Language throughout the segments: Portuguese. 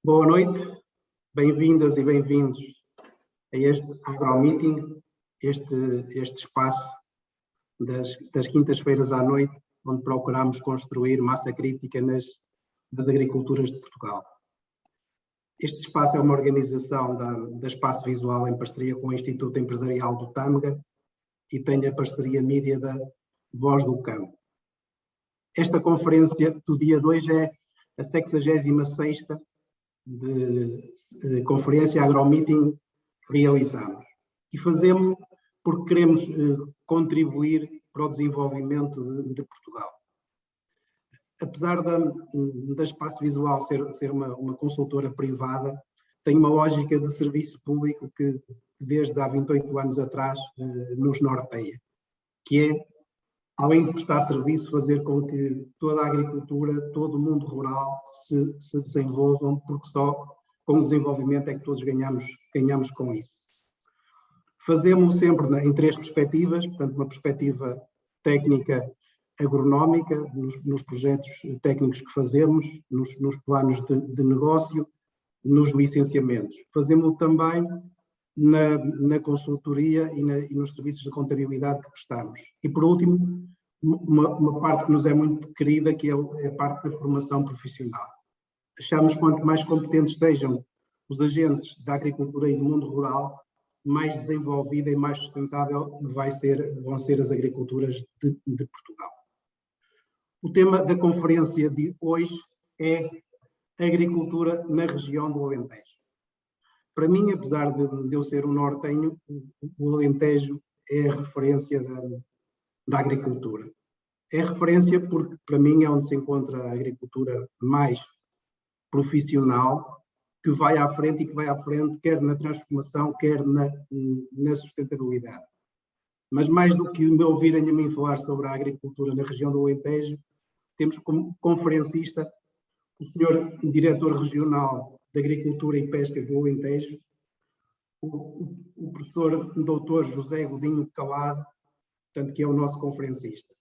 Boa noite, bem-vindas e bem-vindos a este AgroMeeting, este espaço das quintas-feiras à noite, onde procuramos construir massa crítica nas agriculturas de Portugal. Este espaço é uma organização da Espaço Visual em parceria com o Instituto Empresarial do Tâmega e tem a parceria mídia da Voz do Campo. Esta conferência do dia 2 é a 66ª de conferência AgroMeeting que realizamos. E fazemos porque queremos contribuir para o desenvolvimento de Portugal. Apesar da Espaço Visual ser uma consultora privada, tem uma lógica de serviço público que desde há 28 anos atrás nos norteia, que é, além de prestar serviço, fazer com que toda a agricultura, todo o mundo rural se desenvolvam, porque só com o desenvolvimento é que todos ganhamos com isso. Fazemos sempre em três perspectivas, portanto, uma perspectiva técnica agronómica, nos projetos técnicos que fazemos, nos planos de negócio, nos licenciamentos. Fazemos também na consultoria e nos serviços de contabilidade que prestamos. E, por último, uma parte que nos é muito querida, que é a parte da formação profissional. Achamos que quanto mais competentes sejam os agentes da agricultura e do mundo rural, mais desenvolvida e mais sustentável vão ser as agriculturas de Portugal. O tema da conferência de hoje é agricultura na região do Alentejo. Para mim, apesar de eu ser um nortenho, o Alentejo é a referência da agricultura. É referência porque, para mim, é onde se encontra a agricultura mais profissional, que vai à frente e que vai à frente quer na transformação, quer na sustentabilidade. Mas mais do que me ouvirem a mim falar sobre a agricultura na região do Alentejo, temos como conferencista o senhor diretor regional de Agricultura e Pesca do Alentejo, o professor doutor José Godinho Calado, portanto, que é o nosso conferencista.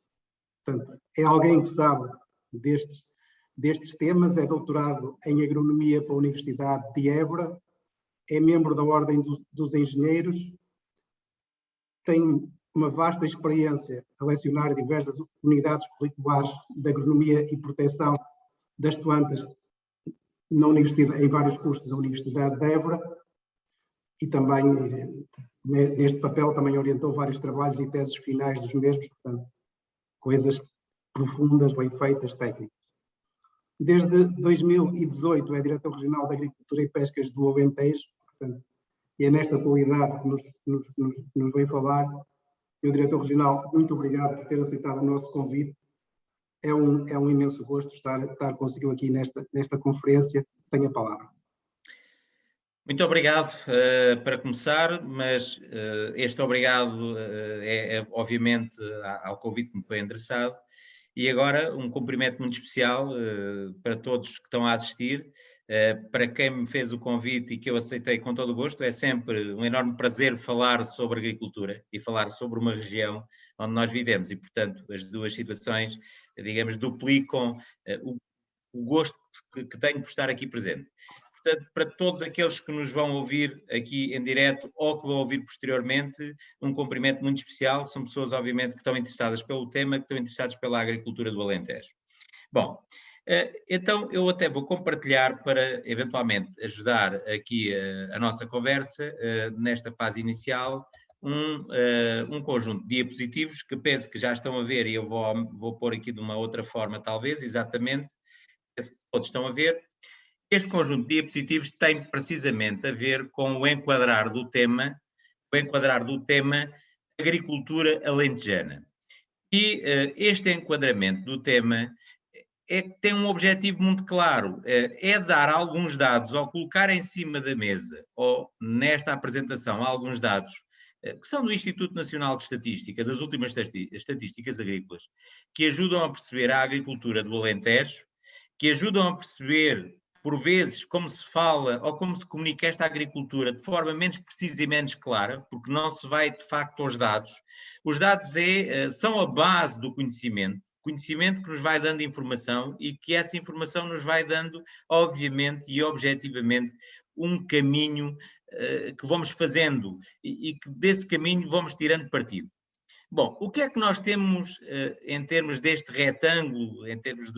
Portanto, é alguém que sabe destes temas, é doutorado em Agronomia pela Universidade de Évora, é membro da Ordem dos Engenheiros, tem uma vasta experiência a lecionar diversas unidades curriculares de Agronomia e Proteção das Plantas em vários cursos da Universidade de Évora, e também, neste papel, também orientou vários trabalhos e teses finais dos mesmos, portanto, coisas profundas, bem feitas, técnicas. Desde 2018 é diretor regional de Agricultura e Pescas do Alentejo, portanto, e é nesta qualidade que nos vem falar. E o diretor regional, muito obrigado por ter aceitado o nosso convite. É um imenso gosto estar consigo aqui nesta conferência. Tenho a palavra. Muito obrigado para começar, mas este obrigado é obviamente ao convite que me foi endereçado. E agora um cumprimento muito especial para todos que estão a assistir, para quem me fez o convite e que eu aceitei com todo o gosto. É sempre um enorme prazer falar sobre agricultura e falar sobre uma região onde nós vivemos e, portanto, as duas situações, digamos, duplicam o gosto que tenho por estar aqui presente. Portanto, para todos aqueles que nos vão ouvir aqui em direto ou que vão ouvir posteriormente, um cumprimento muito especial. São pessoas, obviamente, que estão interessadas pelo tema, que estão interessadas pela agricultura do Alentejo. Bom, então eu até vou compartilhar para, eventualmente, ajudar aqui a nossa conversa, nesta fase inicial, um conjunto de diapositivos que penso que já estão a ver, e eu vou pôr aqui de uma outra forma, talvez, exatamente, que todos estão a ver. Este conjunto de diapositivos tem precisamente a ver com o enquadrar do tema agricultura alentejana. E este enquadramento do tema tem um objetivo muito claro, é dar alguns dados, ou colocar em cima da mesa, ou nesta apresentação, alguns dados, que são do Instituto Nacional de Estatística, das últimas estatísticas agrícolas, que ajudam a perceber a agricultura do Alentejo, que ajudam a perceber, por vezes, como se fala ou como se comunica esta agricultura de forma menos precisa e menos clara, porque não se vai, de facto, aos dados. Os dados são a base do conhecimento, conhecimento que nos vai dando informação e que essa informação nos vai dando, obviamente e objetivamente, um caminho que vamos fazendo e que desse caminho vamos tirando partido. Bom, o que é que nós temos em termos deste retângulo, em termos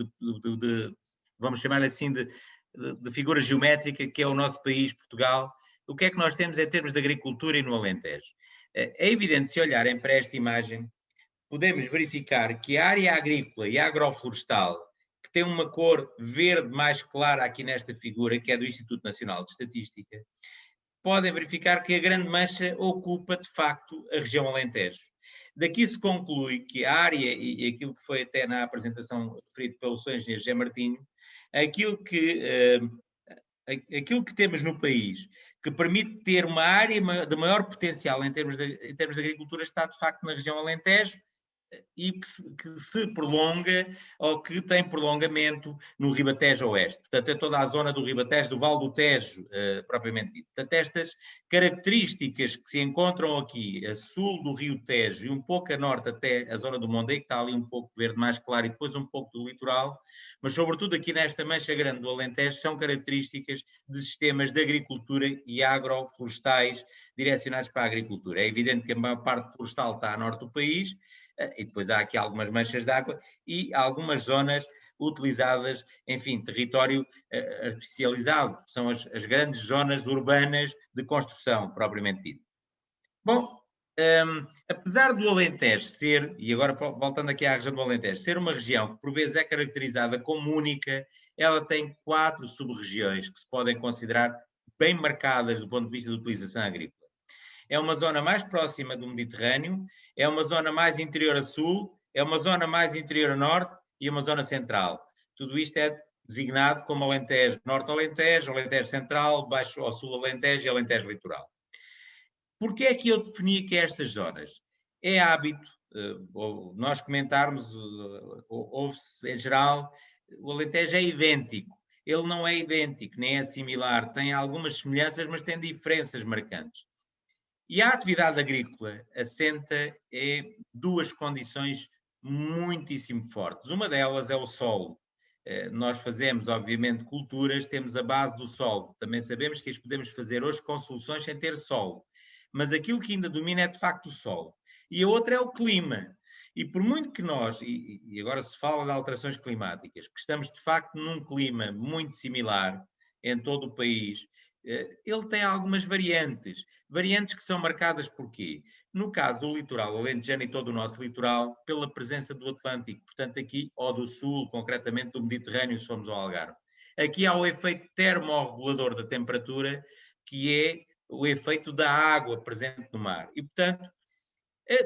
vamos chamar assim, de figura geométrica, que é o nosso país, Portugal? O que é que nós temos em termos de agricultura e no Alentejo? É evidente, se olharem para esta imagem, podemos verificar que a área agrícola e agroflorestal, que tem uma cor verde mais clara aqui nesta figura, que é do Instituto Nacional de Estatística, podem verificar que a grande mancha ocupa, de facto, a região Alentejo. Daqui se conclui que a área, e aquilo que foi até na apresentação referido pelo Sr. Engenheiro José Martinho, aquilo que temos no país, que permite ter uma área de maior potencial em termos de agricultura, está de facto na região Alentejo, e que se prolonga ou que tem prolongamento no Ribatejo Oeste. Portanto, é toda a zona do Ribatejo, do Vale do Tejo, propriamente dito. Portanto, estas características que se encontram aqui, a sul do Rio Tejo e um pouco a norte até a zona do Mondego, que está ali um pouco verde mais claro, e depois um pouco do litoral, mas sobretudo aqui nesta mancha grande do Alentejo, são características de sistemas de agricultura e agroflorestais direcionados para a agricultura. É evidente que a maior parte florestal está a norte do país, e depois há aqui algumas manchas de água e algumas zonas utilizadas, enfim, território artificializado, são as grandes zonas urbanas de construção, propriamente dito. Bom, apesar do Alentejo ser, e agora voltando aqui à região do Alentejo, ser uma região que por vezes é caracterizada como única, ela tem 4 sub-regiões que se podem considerar bem marcadas do ponto de vista de utilização agrícola. É uma zona mais próxima do Mediterrâneo, é uma zona mais interior a sul, é uma zona mais interior a norte e uma zona central. Tudo isto é designado como Alentejo Norte Alentejo, Alentejo Central, Baixo ao Sul Alentejo e Alentejo Litoral. Porquê é que eu defini que estas zonas? É hábito, nós comentarmos, ouve-se em geral, o Alentejo é idêntico. Ele não é idêntico, nem é similar, tem algumas semelhanças, mas tem diferenças marcantes. E a atividade agrícola assenta em 2 condições muitíssimo fortes. Uma delas é o solo. Nós fazemos, obviamente, culturas, temos a base do solo. Também sabemos que as podemos fazer hoje com soluções sem ter solo. Mas aquilo que ainda domina é, de facto, o solo. E a outra é o clima. E por muito que nós, e agora se fala de alterações climáticas, que estamos, de facto, num clima muito similar em todo o país, ele tem algumas variantes que são marcadas por quê? No caso do litoral alentejano e todo o nosso litoral, pela presença do Atlântico, portanto aqui, ou do Sul, concretamente do Mediterrâneo, se formos ao Algarve. Aqui há o efeito termorregulador da temperatura, que é o efeito da água presente no mar. E, portanto,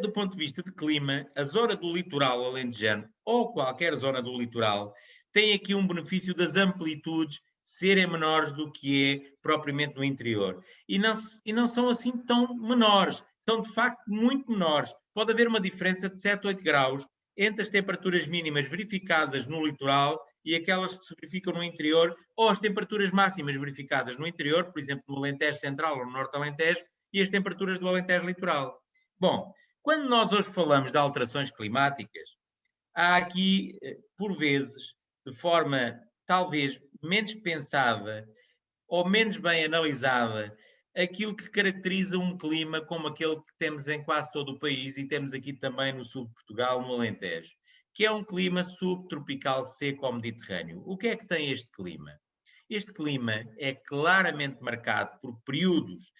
do ponto de vista de clima, a zona do litoral alentejano, ou qualquer zona do litoral, tem aqui um benefício das amplitudes serem menores do que é propriamente no interior. E não são assim tão menores, são de facto muito menores. Pode haver uma diferença de 7, 8 graus entre as temperaturas mínimas verificadas no litoral e aquelas que se verificam no interior, ou as temperaturas máximas verificadas no interior, por exemplo, no Alentejo Central ou no Norte Alentejo, e as temperaturas do Alentejo Litoral. Bom, quando nós hoje falamos de alterações climáticas, há aqui, por vezes, de forma talvez menos pensada ou menos bem analisada, aquilo que caracteriza um clima como aquele que temos em quase todo o país e temos aqui também no sul de Portugal, no Alentejo, que é um clima subtropical seco ao Mediterrâneo. O que é que tem este clima? Este clima é claramente marcado por períodos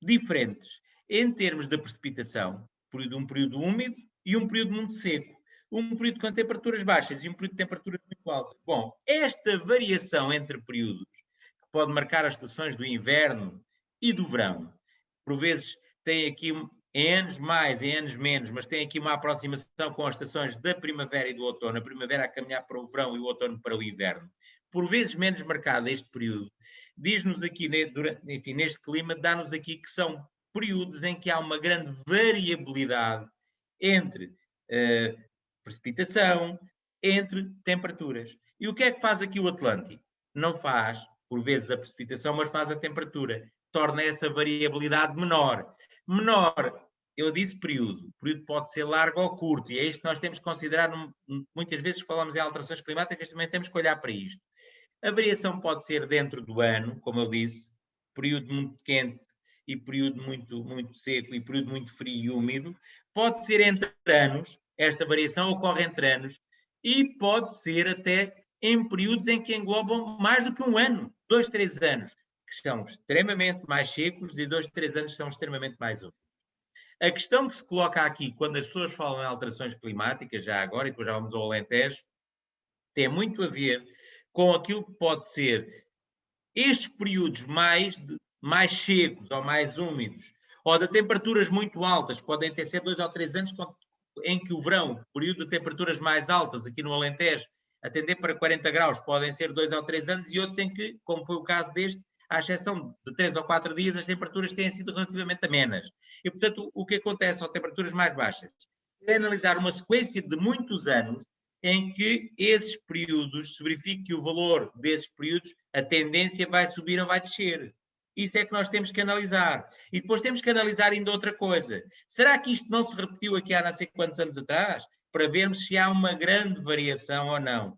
diferentes em termos de precipitação, um período úmido e um período muito seco. Um período com temperaturas baixas e um período de temperaturas muito altas. Bom, esta variação entre períodos, que pode marcar as estações do inverno e do verão, por vezes tem aqui em anos mais, em anos menos, mas tem aqui uma aproximação com as estações da primavera e do outono, a primavera a caminhar para o verão e o outono para o inverno. Por vezes menos marcado este período, diz-nos aqui, enfim, neste clima, dá-nos aqui que são períodos em que há uma grande variabilidade entre precipitação, entre temperaturas. E o que é que faz aqui o Atlântico? Não faz, por vezes, a precipitação, mas faz a temperatura. Torna essa variabilidade menor. Menor eu disse período. O período pode ser largo ou curto, e é isto que nós temos que considerar. Muitas vezes falamos em alterações climáticas, também temos que olhar para isto. A variação pode ser dentro do ano, como eu disse, período muito quente e período muito seco e período muito frio e úmido. Pode ser entre anos, esta variação ocorre entre anos, e pode ser até em períodos em que englobam mais do que um ano, 2, 3 anos, que são extremamente mais secos, e 2, 3 anos são extremamente mais úmidos. A questão que se coloca aqui, quando as pessoas falam em alterações climáticas, já agora, e depois já vamos ao Alentejo, tem muito a ver com aquilo que pode ser estes períodos mais secos ou mais úmidos, ou de temperaturas muito altas, podem ter sido 2 ou 3 anos em que o verão, período de temperaturas mais altas aqui no Alentejo, a tender para 40 graus, podem ser 2 ou 3 anos, e outros em que, como foi o caso deste, à exceção de 3 ou 4 dias, as temperaturas têm sido relativamente amenas. E, portanto, o que acontece a temperaturas mais baixas é analisar uma sequência de muitos anos em que esses períodos, se verifique que o valor desses períodos, a tendência vai subir ou vai descer. Isso é que nós temos que analisar. E depois temos que analisar ainda outra coisa. Será que isto não se repetiu aqui há não sei quantos anos atrás? Para vermos se há uma grande variação ou não.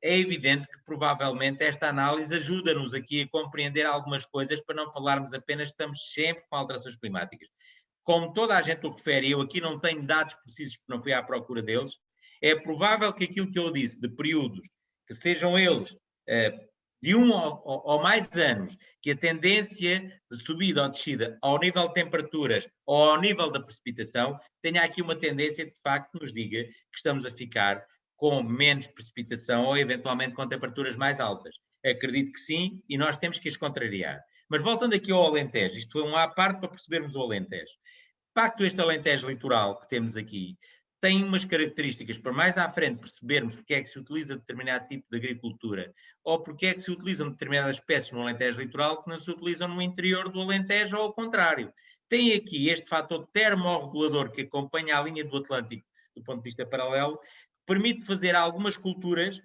É evidente que provavelmente esta análise ajuda-nos aqui a compreender algumas coisas, para não falarmos apenas que estamos sempre com alterações climáticas. Como toda a gente o refere, eu aqui não tenho dados precisos porque não fui à procura deles, é provável que aquilo que eu disse de períodos, que sejam eles de 1 ou mais anos, que a tendência de subida ou descida ao nível de temperaturas ou ao nível da precipitação, tenha aqui uma tendência de facto que nos diga que estamos a ficar com menos precipitação ou eventualmente com temperaturas mais altas. Acredito que sim, e nós temos que as contrariar. Mas voltando aqui ao Alentejo, isto foi um à parte para percebermos o Alentejo. De facto, este Alentejo litoral que temos aqui tem umas características, para mais à frente percebermos porque é que se utiliza determinado tipo de agricultura, ou porque é que se utilizam determinadas espécies no Alentejo litoral que não se utilizam no interior do Alentejo, ou ao contrário. Tem aqui este fator termorregulador que acompanha a linha do Atlântico do ponto de vista paralelo, que permite fazer algumas culturas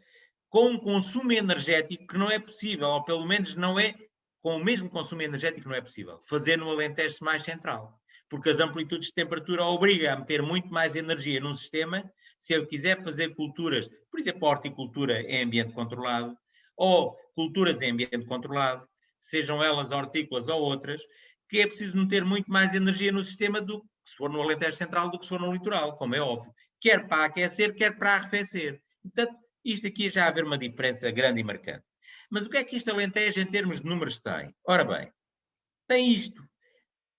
com um consumo energético que não é possível, ou pelo menos não é, com o mesmo consumo energético não é possível, fazer no Alentejo mais central. Porque as amplitudes de temperatura obrigam a meter muito mais energia num sistema. Se eu quiser fazer culturas, por exemplo, horticultura em ambiente controlado, ou culturas em ambiente controlado, sejam elas hortícolas ou outras, que é preciso meter muito mais energia no sistema do que se for no Alentejo Central do que se for no litoral, como é óbvio. Quer para aquecer, quer para arrefecer. Portanto, isto aqui já haver uma diferença grande e marcante. Mas o que é que isto Alentejo em termos de números tem? Ora bem, tem isto.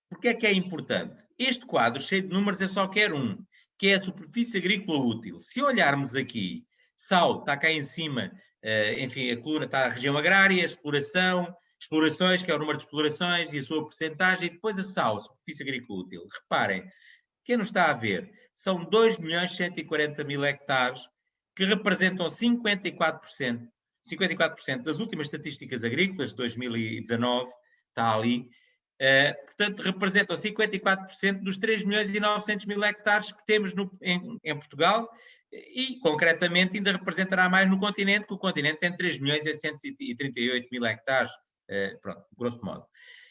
Porque é que é importante? Este quadro cheio de números eu só quero um, que é a superfície agrícola útil. Se olharmos aqui, SAU está cá em cima, enfim, a coluna está a região agrária, explorações, que é o número de explorações e a sua percentagem, e depois a SAU, superfície agrícola útil. Reparem, quem não está a ver, são 2.140.000 hectares, que representam 54% das últimas estatísticas agrícolas de 2019, está ali. Portanto, representam 54% dos 3.900.000 hectares que temos em Portugal, e concretamente ainda representará mais no continente, que o continente tem 3.838.000 hectares, pronto, grosso modo.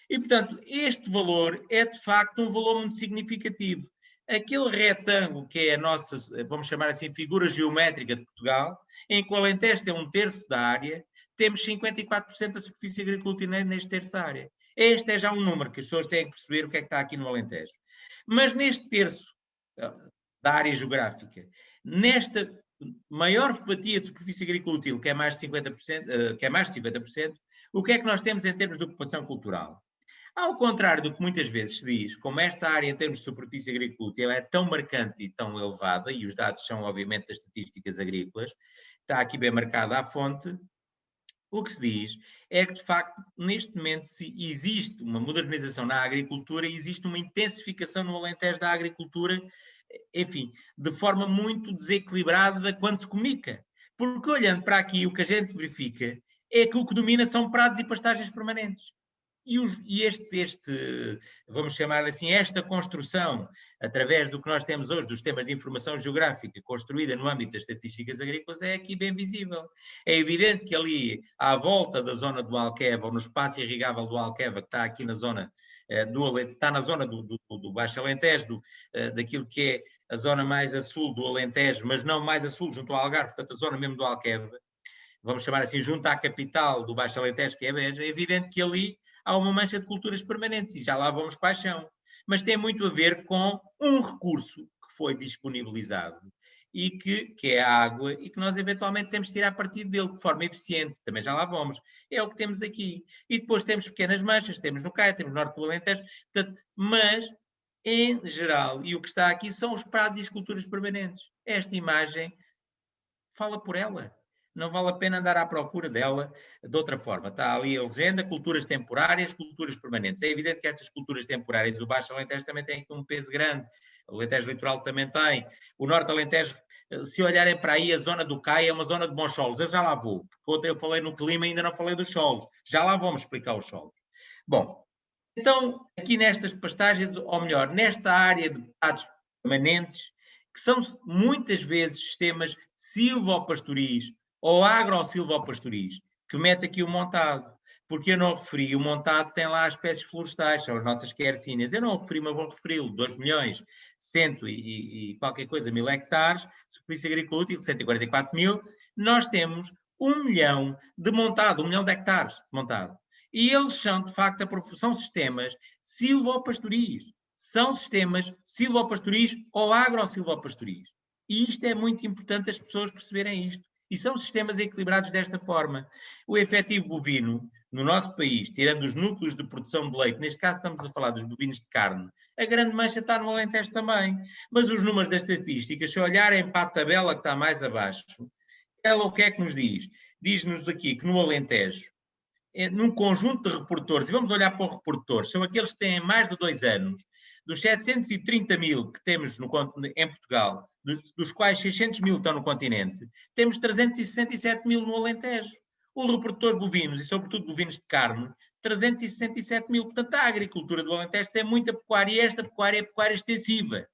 E, portanto, este valor é de facto um valor muito significativo. Aquele retângulo que é a nossa, vamos chamar assim, figura geométrica de Portugal, em que o Alentejo tem 1/3 da área, temos 54% da superfície agrícola neste terço da área. Este é já um número que as pessoas têm que perceber o que é que está aqui no Alentejo. Mas neste terço da área geográfica, nesta maior fatia de superfície agrícola útil, que é mais de 50%, o que é que nós temos em termos de ocupação cultural? Ao contrário do que muitas vezes se diz, como esta área em termos de superfície agrícola útil é tão marcante e tão elevada, e os dados são obviamente das estatísticas agrícolas, está aqui bem marcada a fonte, o que se diz é que, de facto, neste momento existe uma modernização na agricultura e existe uma intensificação no Alentejo da agricultura, enfim, de forma muito desequilibrada quando se comunica. Porque olhando para aqui, o que a gente verifica é que o que domina são prados e pastagens permanentes. Vamos chamar assim, esta construção, através do que nós temos hoje, dos sistemas de informação geográfica, construída no âmbito das estatísticas agrícolas, é aqui bem visível. É evidente que ali, à volta da zona do Alqueva, ou no espaço irrigável do Alqueva, que está aqui na zona está na zona do Baixo Alentejo, daquilo que é a zona mais a sul do Alentejo, mas não mais a sul, junto ao Algarve, portanto a zona mesmo do Alqueva, vamos chamar assim, junto à capital do Baixo Alentejo, que é Beja, é evidente que ali há uma mancha de culturas permanentes, e já lá vamos para a chão. Mas tem muito a ver com um recurso que foi disponibilizado e que é a água, e que nós eventualmente temos de tirar partido dele de forma eficiente, também já lá vamos. É o que temos aqui. E depois temos pequenas manchas, temos no Caia, temos no Norte do Alentejo, portanto, mas, em geral, e o que está aqui são os prados e as culturas permanentes. Esta imagem fala por ela. Não vale a pena andar à procura dela de outra forma. Está ali a legenda, culturas temporárias, culturas permanentes. É evidente que estas culturas temporárias, o Baixo Alentejo também tem um peso grande, o Alentejo Litoral também tem, o Norte Alentejo, se olharem para aí, a zona do Caia é uma zona de bons solos. Eu já lá vou, porque ontem eu falei no clima e ainda não falei dos solos. Já lá vamos explicar os solos. Bom, então, aqui nestas pastagens, ou melhor, nesta área de prados permanentes, que são muitas vezes sistemas silvopastoris ou agro-silvopastoris, que mete aqui o montado. Porque eu não referi, o montado tem lá as espécies florestais, são as nossas quercíneas. Eu não o referi, mas vou referi-lo, 2 milhões, 100 e qualquer coisa, 1000 hectares, superfície agrícola útil, 144 mil. Nós temos 1 milhão de montado, 1 milhão de hectares de montado. E eles são, de facto, são sistemas silvopastoris. São sistemas silvopastoris ou agro-silvopastoris. E isto é muito importante as pessoas perceberem isto. E são sistemas equilibrados desta forma. O efetivo bovino, no nosso país, tirando os núcleos de produção de leite, neste caso estamos a falar dos bovinos de carne, a grande mancha está no Alentejo também. Mas os números das estatísticas, se olharem para a tabela que está mais abaixo, ela o que é que nos diz? Diz-nos aqui que no Alentejo, num conjunto de reprodutores, e vamos olhar para os reprodutores, são aqueles que têm mais de 2 anos, dos 730 mil que temos em Portugal, dos quais 600 mil estão no continente, temos 367 mil no Alentejo. Os reprodutores bovinos, e sobretudo bovinos de carne, 367 mil. Portanto, a agricultura do Alentejo tem muita pecuária, e esta pecuária é pecuária extensiva.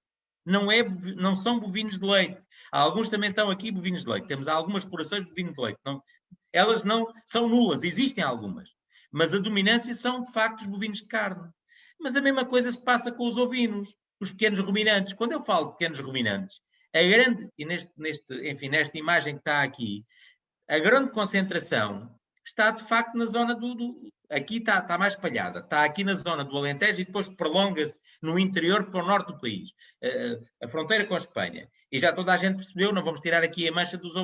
Não são bovinos de leite. Alguns também estão aqui bovinos de leite. Temos algumas explorações de bovinos de leite. Elas não são nulas, existem algumas. Mas a dominância são, de facto, os bovinos de carne. Mas a mesma coisa se passa com os ovinos, os pequenos ruminantes. Quando eu falo de pequenos ruminantes, a grande, e nesta imagem que está aqui, a grande concentração está, de facto, na zona aqui está mais espalhada. Está aqui na zona do Alentejo e depois prolonga-se no interior para o norte do país. A fronteira com a Espanha. E já toda a gente percebeu, não vamos tirar aqui a mancha dos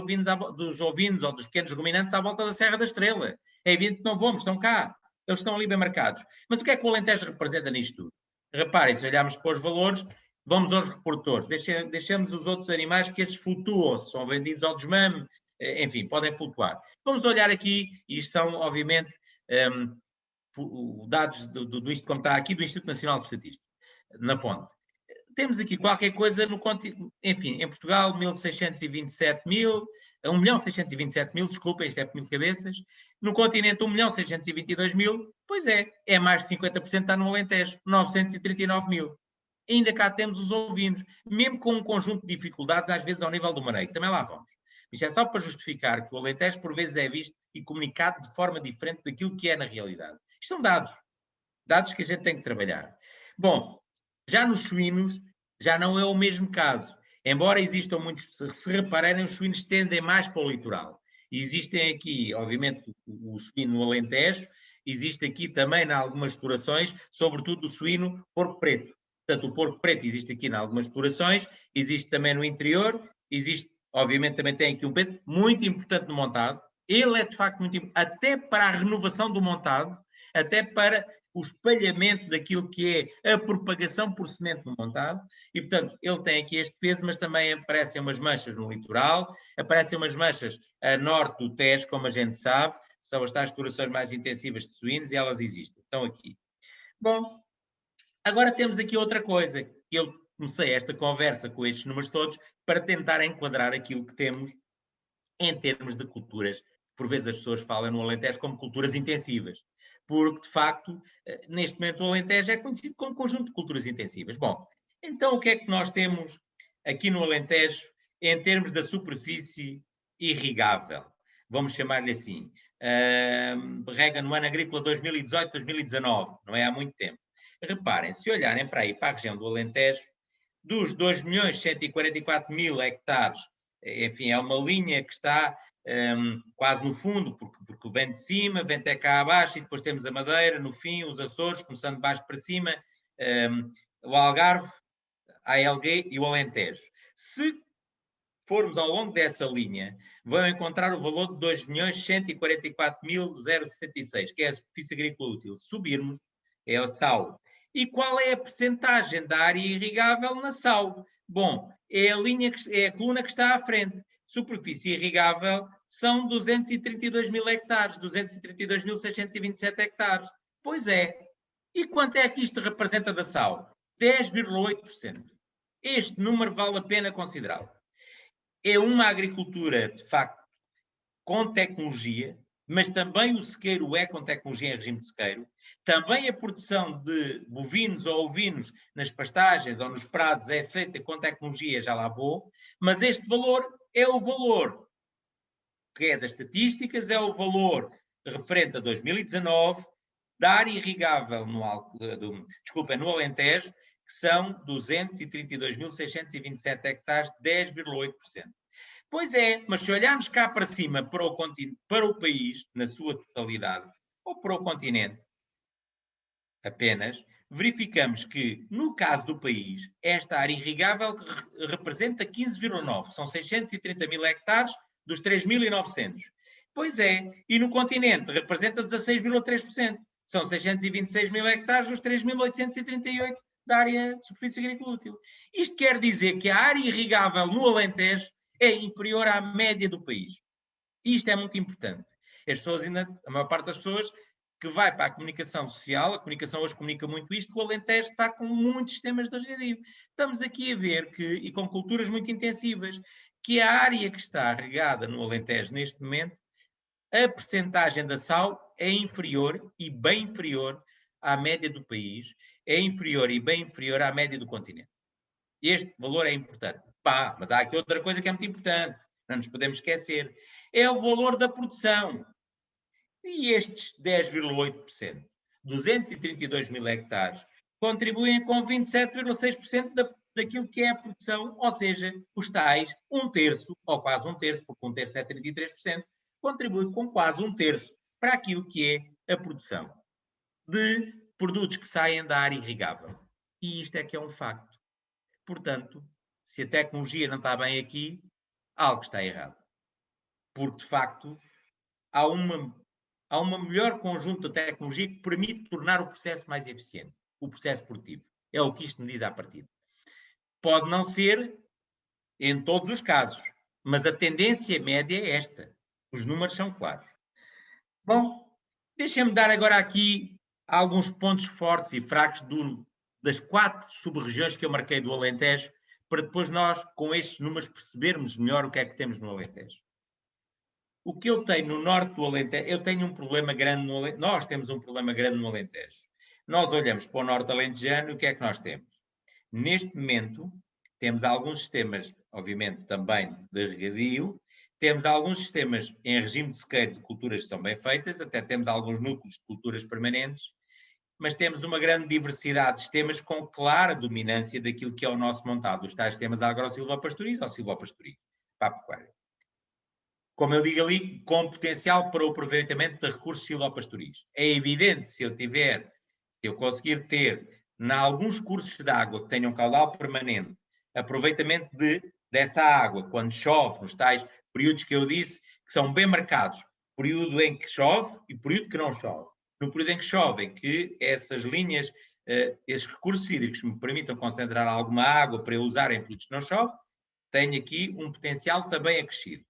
ovinos ou dos pequenos ruminantes à volta da Serra da Estrela. É evidente que não vamos, estão cá. Eles estão ali bem marcados. Mas o que é que o Alentejo representa nisto tudo? Reparem, se olharmos para os valores, vamos aos reprodutores. Deixamos os outros animais, que esses flutuam, são vendidos ao desmame, enfim, podem flutuar. Vamos olhar aqui, e isto são, obviamente, dados do Instituto, como está aqui, do Instituto Nacional de Estatística, na fonte. Temos aqui qualquer coisa no continente, enfim, em Portugal, 1.627 mil, 1.627 mil, desculpa, isto é por 1000 cabeças. No continente, 1.622 mil, pois é mais de 50% está no Alentejo, 939 mil. Ainda cá temos os ovinos, mesmo com um conjunto de dificuldades, às vezes ao nível do maneio, também lá vamos. Isto é só para justificar que o Alentejo, por vezes, é visto e comunicado de forma diferente daquilo que é na realidade. Isto são dados que a gente tem que trabalhar. Bom, já nos suínos, já não é o mesmo caso. Embora existam muitos, se repararem, os suínos tendem mais para o litoral. E existem aqui, obviamente, o suíno no Alentejo, existe aqui também em algumas explorações, sobretudo o suíno porco preto. Portanto, o porco preto existe aqui em algumas explorações, existe também no interior, existe, obviamente, também tem aqui um preto muito importante no montado. Ele é, de facto, muito importante, até para a renovação do montado, até para o espalhamento daquilo que é a propagação por semente no montado, e, portanto, ele tem aqui este peso, mas também aparecem umas manchas no litoral, aparecem umas manchas a norte do Tejo, como a gente sabe, são as tais explorações mais intensivas de suínos, e elas existem, estão aqui. Bom, agora temos aqui outra coisa, que eu comecei esta conversa com estes números todos para tentar enquadrar aquilo que temos em termos de culturas. Por vezes as pessoas falam no Alentejo como culturas intensivas. porque, de facto, neste momento o Alentejo é conhecido como conjunto de culturas intensivas. Bom, então o que é que nós temos aqui no Alentejo em termos da superfície irrigável? Vamos chamar-lhe assim. Rega no ano agrícola 2018-2019, não é há muito tempo. Reparem, se olharem para aí, para a região do Alentejo, dos 2.144.000 hectares, enfim, é uma linha que está quase no fundo, porque vem de cima, vem até cá abaixo, e depois temos a Madeira, no fim, os Açores, começando de baixo para cima, o Algarve, a ALG e o Alentejo. Se formos ao longo dessa linha, vão encontrar o valor de 2.144.066, que é a superfície agrícola útil. Se subirmos, é a SAU. E qual é a percentagem da área irrigável na SAU? Bom, é a coluna que está à frente. Superfície irrigável são 232.000 hectares, 232.627 hectares. Pois é. E quanto é que isto representa da SAU? 10,8%. Este número vale a pena considerá-lo. É uma agricultura, de facto, com tecnologia, mas também o sequeiro é com tecnologia em regime de sequeiro. Também a produção de bovinos ou ovinos nas pastagens ou nos prados é feita com tecnologia, já lá vou, mas este valor é o valor que é das estatísticas, é o valor referente a 2019 da área irrigável no Alentejo, que são 232.627 hectares, 10,8%. Pois é, mas se olharmos cá para cima, para o país, na sua totalidade, ou para o continente apenas, verificamos que, no caso do país, esta área irrigável representa 15,9%, são 630.000 hectares dos 3.900. Pois é, e no continente representa 16,3%, são 626.000 hectares dos 3.838 da área de superfície agrícola útil. Isto quer dizer que a área irrigável no Alentejo é inferior à média do país. E isto é muito importante. As pessoas a maior parte das pessoas que vai para a comunicação social, a comunicação hoje comunica muito isto, que o Alentejo está com muitos sistemas de regadio. Estamos aqui a ver que, e com culturas muito intensivas, que a área que está regada no Alentejo neste momento, a percentagem da SAU é inferior e bem inferior à média do país, é inferior e bem inferior à média do continente. Este valor é importante. Pá, mas há aqui outra coisa que é muito importante, não nos podemos esquecer, é o valor da produção. E estes 10,8%, 232.000 hectares, contribuem com 27,6% daquilo que é a produção, ou seja, os tais 1/3, ou quase 1/3, porque 1/3 é 33%, contribui com quase 1/3 para aquilo que é a produção de produtos que saem da área irrigável. E isto é que é um facto. Portanto, se a tecnologia não está bem aqui, algo está errado. Porque, de facto, há um melhor conjunto de tecnologia que permite tornar o processo mais eficiente, o processo produtivo. É o que isto me diz à partida. Pode não ser em todos os casos, mas a tendência média é esta. Os números são claros. Bom, deixem-me dar agora aqui alguns pontos fortes e fracos das 4 sub-regiões que eu marquei do Alentejo, para depois nós, com estes números, percebermos melhor o que é que temos no Alentejo. O que eu tenho no norte do Alentejo, eu tenho um problema grande no Alentejo, nós temos um problema grande no Alentejo. Nós olhamos para o norte alentejano e o que é que nós temos? Neste momento, temos alguns sistemas, obviamente, também de regadio, temos alguns sistemas em regime de sequeiro de culturas que são bem feitas, até temos alguns núcleos de culturas permanentes, mas temos uma grande diversidade de sistemas com clara dominância daquilo que é o nosso montado, os tais sistemas agro-silvopastoriz ou silvopastoriz, para a pecuária. Como eu digo ali, com potencial para o aproveitamento de recursos silvopastoriz. É evidente, se eu conseguir ter, em alguns cursos de água que tenham caudal permanente, aproveitamento dessa água, quando chove, nos tais períodos que eu disse, que são bem marcados, período em que chove e período que não chove. No período em que chove, em que essas linhas, esses recursos hídricos me permitam concentrar alguma água para eu usar em períodos que não chove, tenho aqui um potencial também acrescido.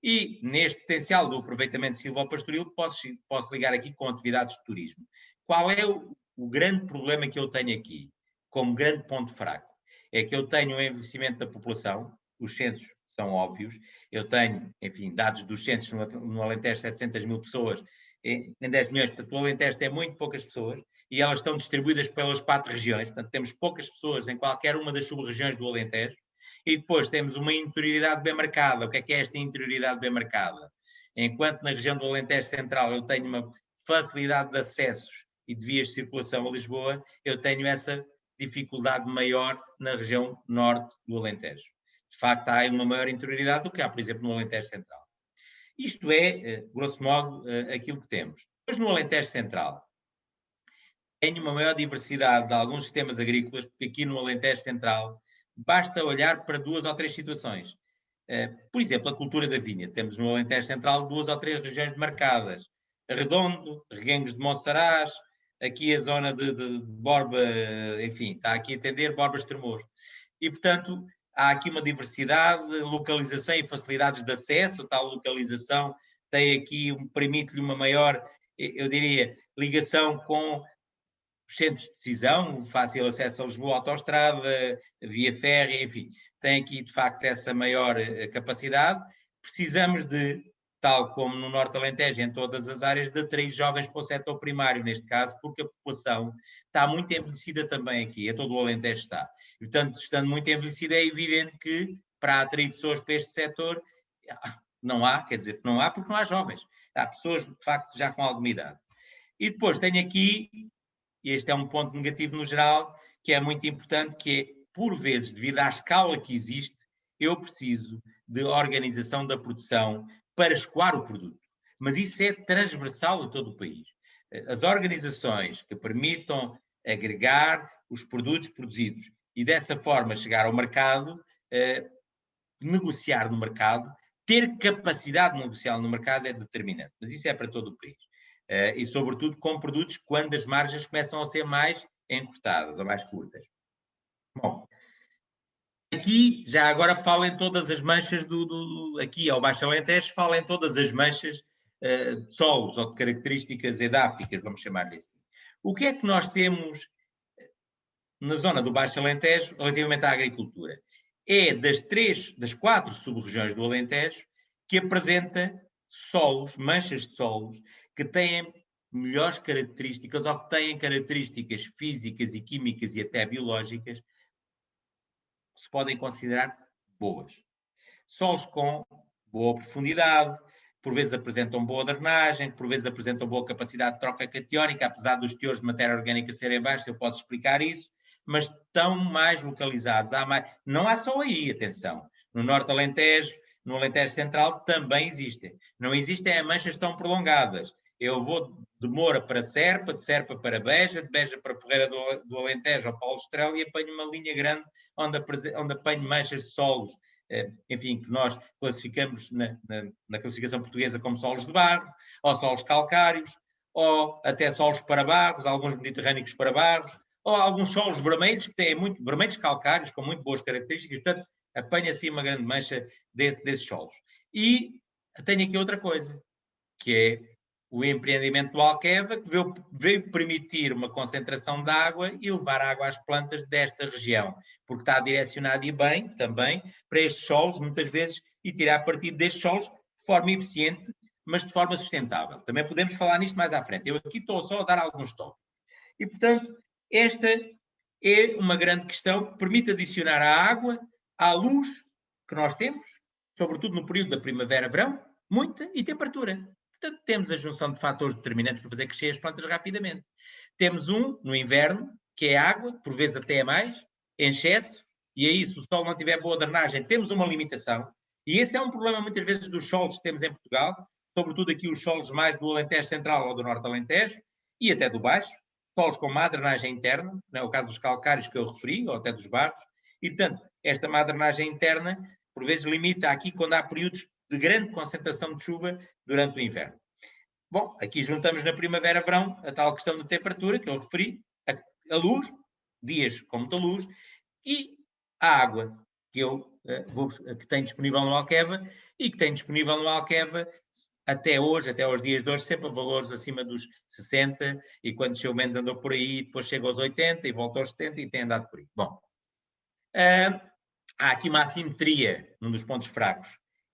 E neste potencial do aproveitamento silvopastoril posso ligar aqui com atividades de turismo. Qual é o grande problema que eu tenho aqui, como grande ponto fraco? É que eu tenho um envelhecimento da população, os censos são óbvios, eu tenho, enfim, dados dos censos no Alentejo, 700.000 pessoas, em 10 milhões, portanto o Alentejo tem muito poucas pessoas e elas estão distribuídas pelas 4 regiões, portanto temos poucas pessoas em qualquer uma das sub-regiões do Alentejo e depois temos uma interioridade bem marcada. O que é esta interioridade bem marcada? Enquanto na região do Alentejo Central eu tenho uma facilidade de acessos e de vias de circulação a Lisboa, eu tenho essa dificuldade maior na região norte do Alentejo. De facto, há uma maior interioridade do que há, por exemplo, no Alentejo Central. Isto é, grosso modo, aquilo que temos. Depois, no Alentejo Central, tenho uma maior diversidade de alguns sistemas agrícolas, porque aqui no Alentejo Central basta olhar para 2 ou 3 situações. Por exemplo, a cultura da vinha. Temos no Alentejo Central 2 ou 3 regiões demarcadas. Redondo, Reguengos de Monsaraz, aqui a zona de Borba, enfim, está aqui a atender Borba Estremoz. E, portanto, há aqui uma diversidade, localização e facilidades de acesso. A tal localização tem aqui, permite-lhe uma maior, eu diria, ligação com os centros de decisão, fácil acesso a Lisboa, autoestrada, via férrea, enfim, tem aqui de facto essa maior capacidade. Precisamos de, tal como no Norte Alentejo, em todas as áreas, de atrair jovens para o setor primário, neste caso, porque a população está muito envelhecida também aqui, todo o Alentejo está. E, portanto, estando muito envelhecida, é evidente que para atrair pessoas para este setor, não há, quer dizer, não há porque não há jovens. Há pessoas, de facto, já com alguma idade. E depois tenho aqui, e este é um ponto negativo no geral, que é muito importante, que é, por vezes, devido à escala que existe, eu preciso de organização da produção para escoar o produto. Mas isso é transversal a todo o país. As organizações que permitam agregar os produtos produzidos e dessa forma chegar ao mercado, negociar no mercado, ter capacidade de negociar no mercado é determinante. Mas isso é para todo o país. E sobretudo com produtos quando as margens começam a ser mais encurtadas ou mais curtas. Bom, aqui já agora falem todas as manchas aqui ao Baixo Alentejo, falem todas as manchas de solos ou de características edáficas, vamos chamar-lhe assim. O que é que nós temos na zona do Baixo Alentejo relativamente à agricultura? É das 4 sub-regiões do Alentejo que apresenta solos, manchas de solos, que têm melhores características ou que têm características físicas e químicas e até biológicas que se podem considerar boas. Solos com boa profundidade, por vezes apresentam boa drenagem, por vezes apresentam boa capacidade de troca catiónica, apesar dos teores de matéria orgânica serem baixos, eu posso explicar isso, mas estão mais localizados. Não há só aí, atenção. No Norte Alentejo, no Alentejo Central também existem. Não existem manchas tão prolongadas. Eu vou de Moura para Serpa, de Serpa para Beja, de Beja para Ferreira do Alentejo ao Paulo Estrela e apanho uma linha grande onde apanho manchas de solos, enfim, que nós classificamos na classificação portuguesa como solos de barro, ou solos calcários, ou até solos para barros, alguns mediterrâneos para barros, ou alguns solos vermelhos, que têm vermelhos calcários, com muito boas características, portanto, apanha assim uma grande mancha desses solos. E tenho aqui outra coisa, que é o empreendimento do Alqueva, que veio permitir uma concentração de água e levar água às plantas desta região, porque está direcionado e bem também para estes solos, muitas vezes, e tirar partido destes solos de forma eficiente, mas de forma sustentável. Também podemos falar nisto mais à frente. Eu aqui estou só a dar alguns toques. E, portanto, esta é uma grande questão que permite adicionar à água, à luz que nós temos, sobretudo no período da primavera-verão, muita e temperatura. Portanto, temos a junção de fatores determinantes para fazer crescer as plantas rapidamente. Temos no inverno, que é água, por vezes até mais, em excesso, e aí, se o sol não tiver boa drenagem, temos uma limitação. E esse é um problema, muitas vezes, dos solos que temos em Portugal, sobretudo aqui os solos mais do Alentejo Central ou do Norte Alentejo, e até do Baixo, solos com má drenagem interna, não é o caso dos calcários que eu referi, ou até dos barros, e, portanto, esta má drenagem interna, por vezes, limita aqui quando há períodos de grande concentração de chuva durante o inverno. Bom, aqui juntamos na primavera-verão a tal questão de temperatura que eu referi, a luz, dias com muita luz, e a água que tenho disponível no Alqueva e que tenho disponível no Alqueva até hoje, até aos dias de hoje, sempre a valores acima dos 60 e quando desceu menos andou por aí, depois chega aos 80 e volta aos 70 e tem andado por aí. Bom, há aqui uma assimetria num dos pontos fracos.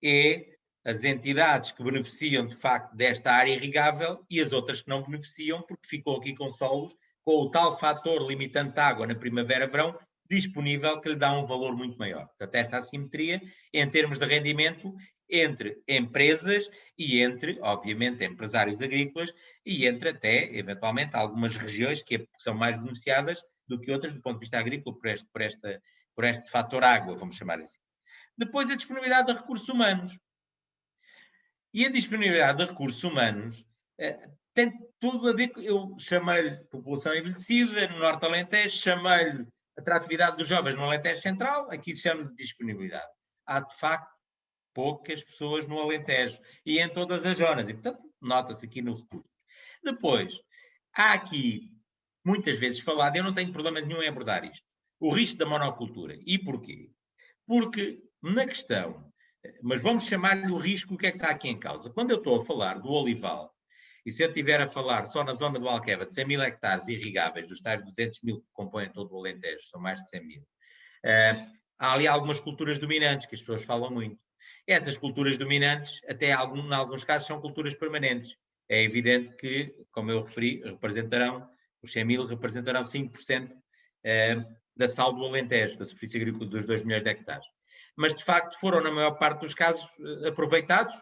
É as entidades que beneficiam de facto desta área irrigável e as outras que não beneficiam, porque ficou aqui com solos com o tal fator limitante de água na primavera-verão disponível que lhe dá um valor muito maior. Portanto, esta assimetria em termos de rendimento entre empresas e entre, obviamente, empresários agrícolas e entre até, eventualmente, algumas regiões que são mais beneficiadas do que outras do ponto de vista agrícola por este fator água, vamos chamar assim. Depois, a disponibilidade de recursos humanos. E a disponibilidade de recursos humanos tem tudo a ver com, eu chamei-lhe população envelhecida no Norte Alentejo, chamei-lhe atratividade dos jovens no Alentejo Central, aqui chamo de disponibilidade. Há, de facto, poucas pessoas no Alentejo e em todas as zonas, e, portanto, nota-se aqui no recurso. Depois, há aqui, muitas vezes falado, eu não tenho problema nenhum em abordar isto, o risco da monocultura. E porquê? Porque, na questão, mas vamos chamar-lhe o risco, o que é que está aqui em causa? Quando eu estou a falar do olival, e se eu estiver a falar só na zona do Alqueva de 100 mil hectares irrigáveis, dos tais 200 mil que compõem todo o Alentejo, são mais de 100 mil, há ali algumas culturas dominantes, que as pessoas falam muito. Essas culturas dominantes, até em alguns casos, são culturas permanentes. É evidente que, como eu referi, os 100 mil representarão 5% da SAL do Alentejo, da superfície agrícola dos 2 milhões de hectares. Mas, de facto, foram, na maior parte dos casos, aproveitados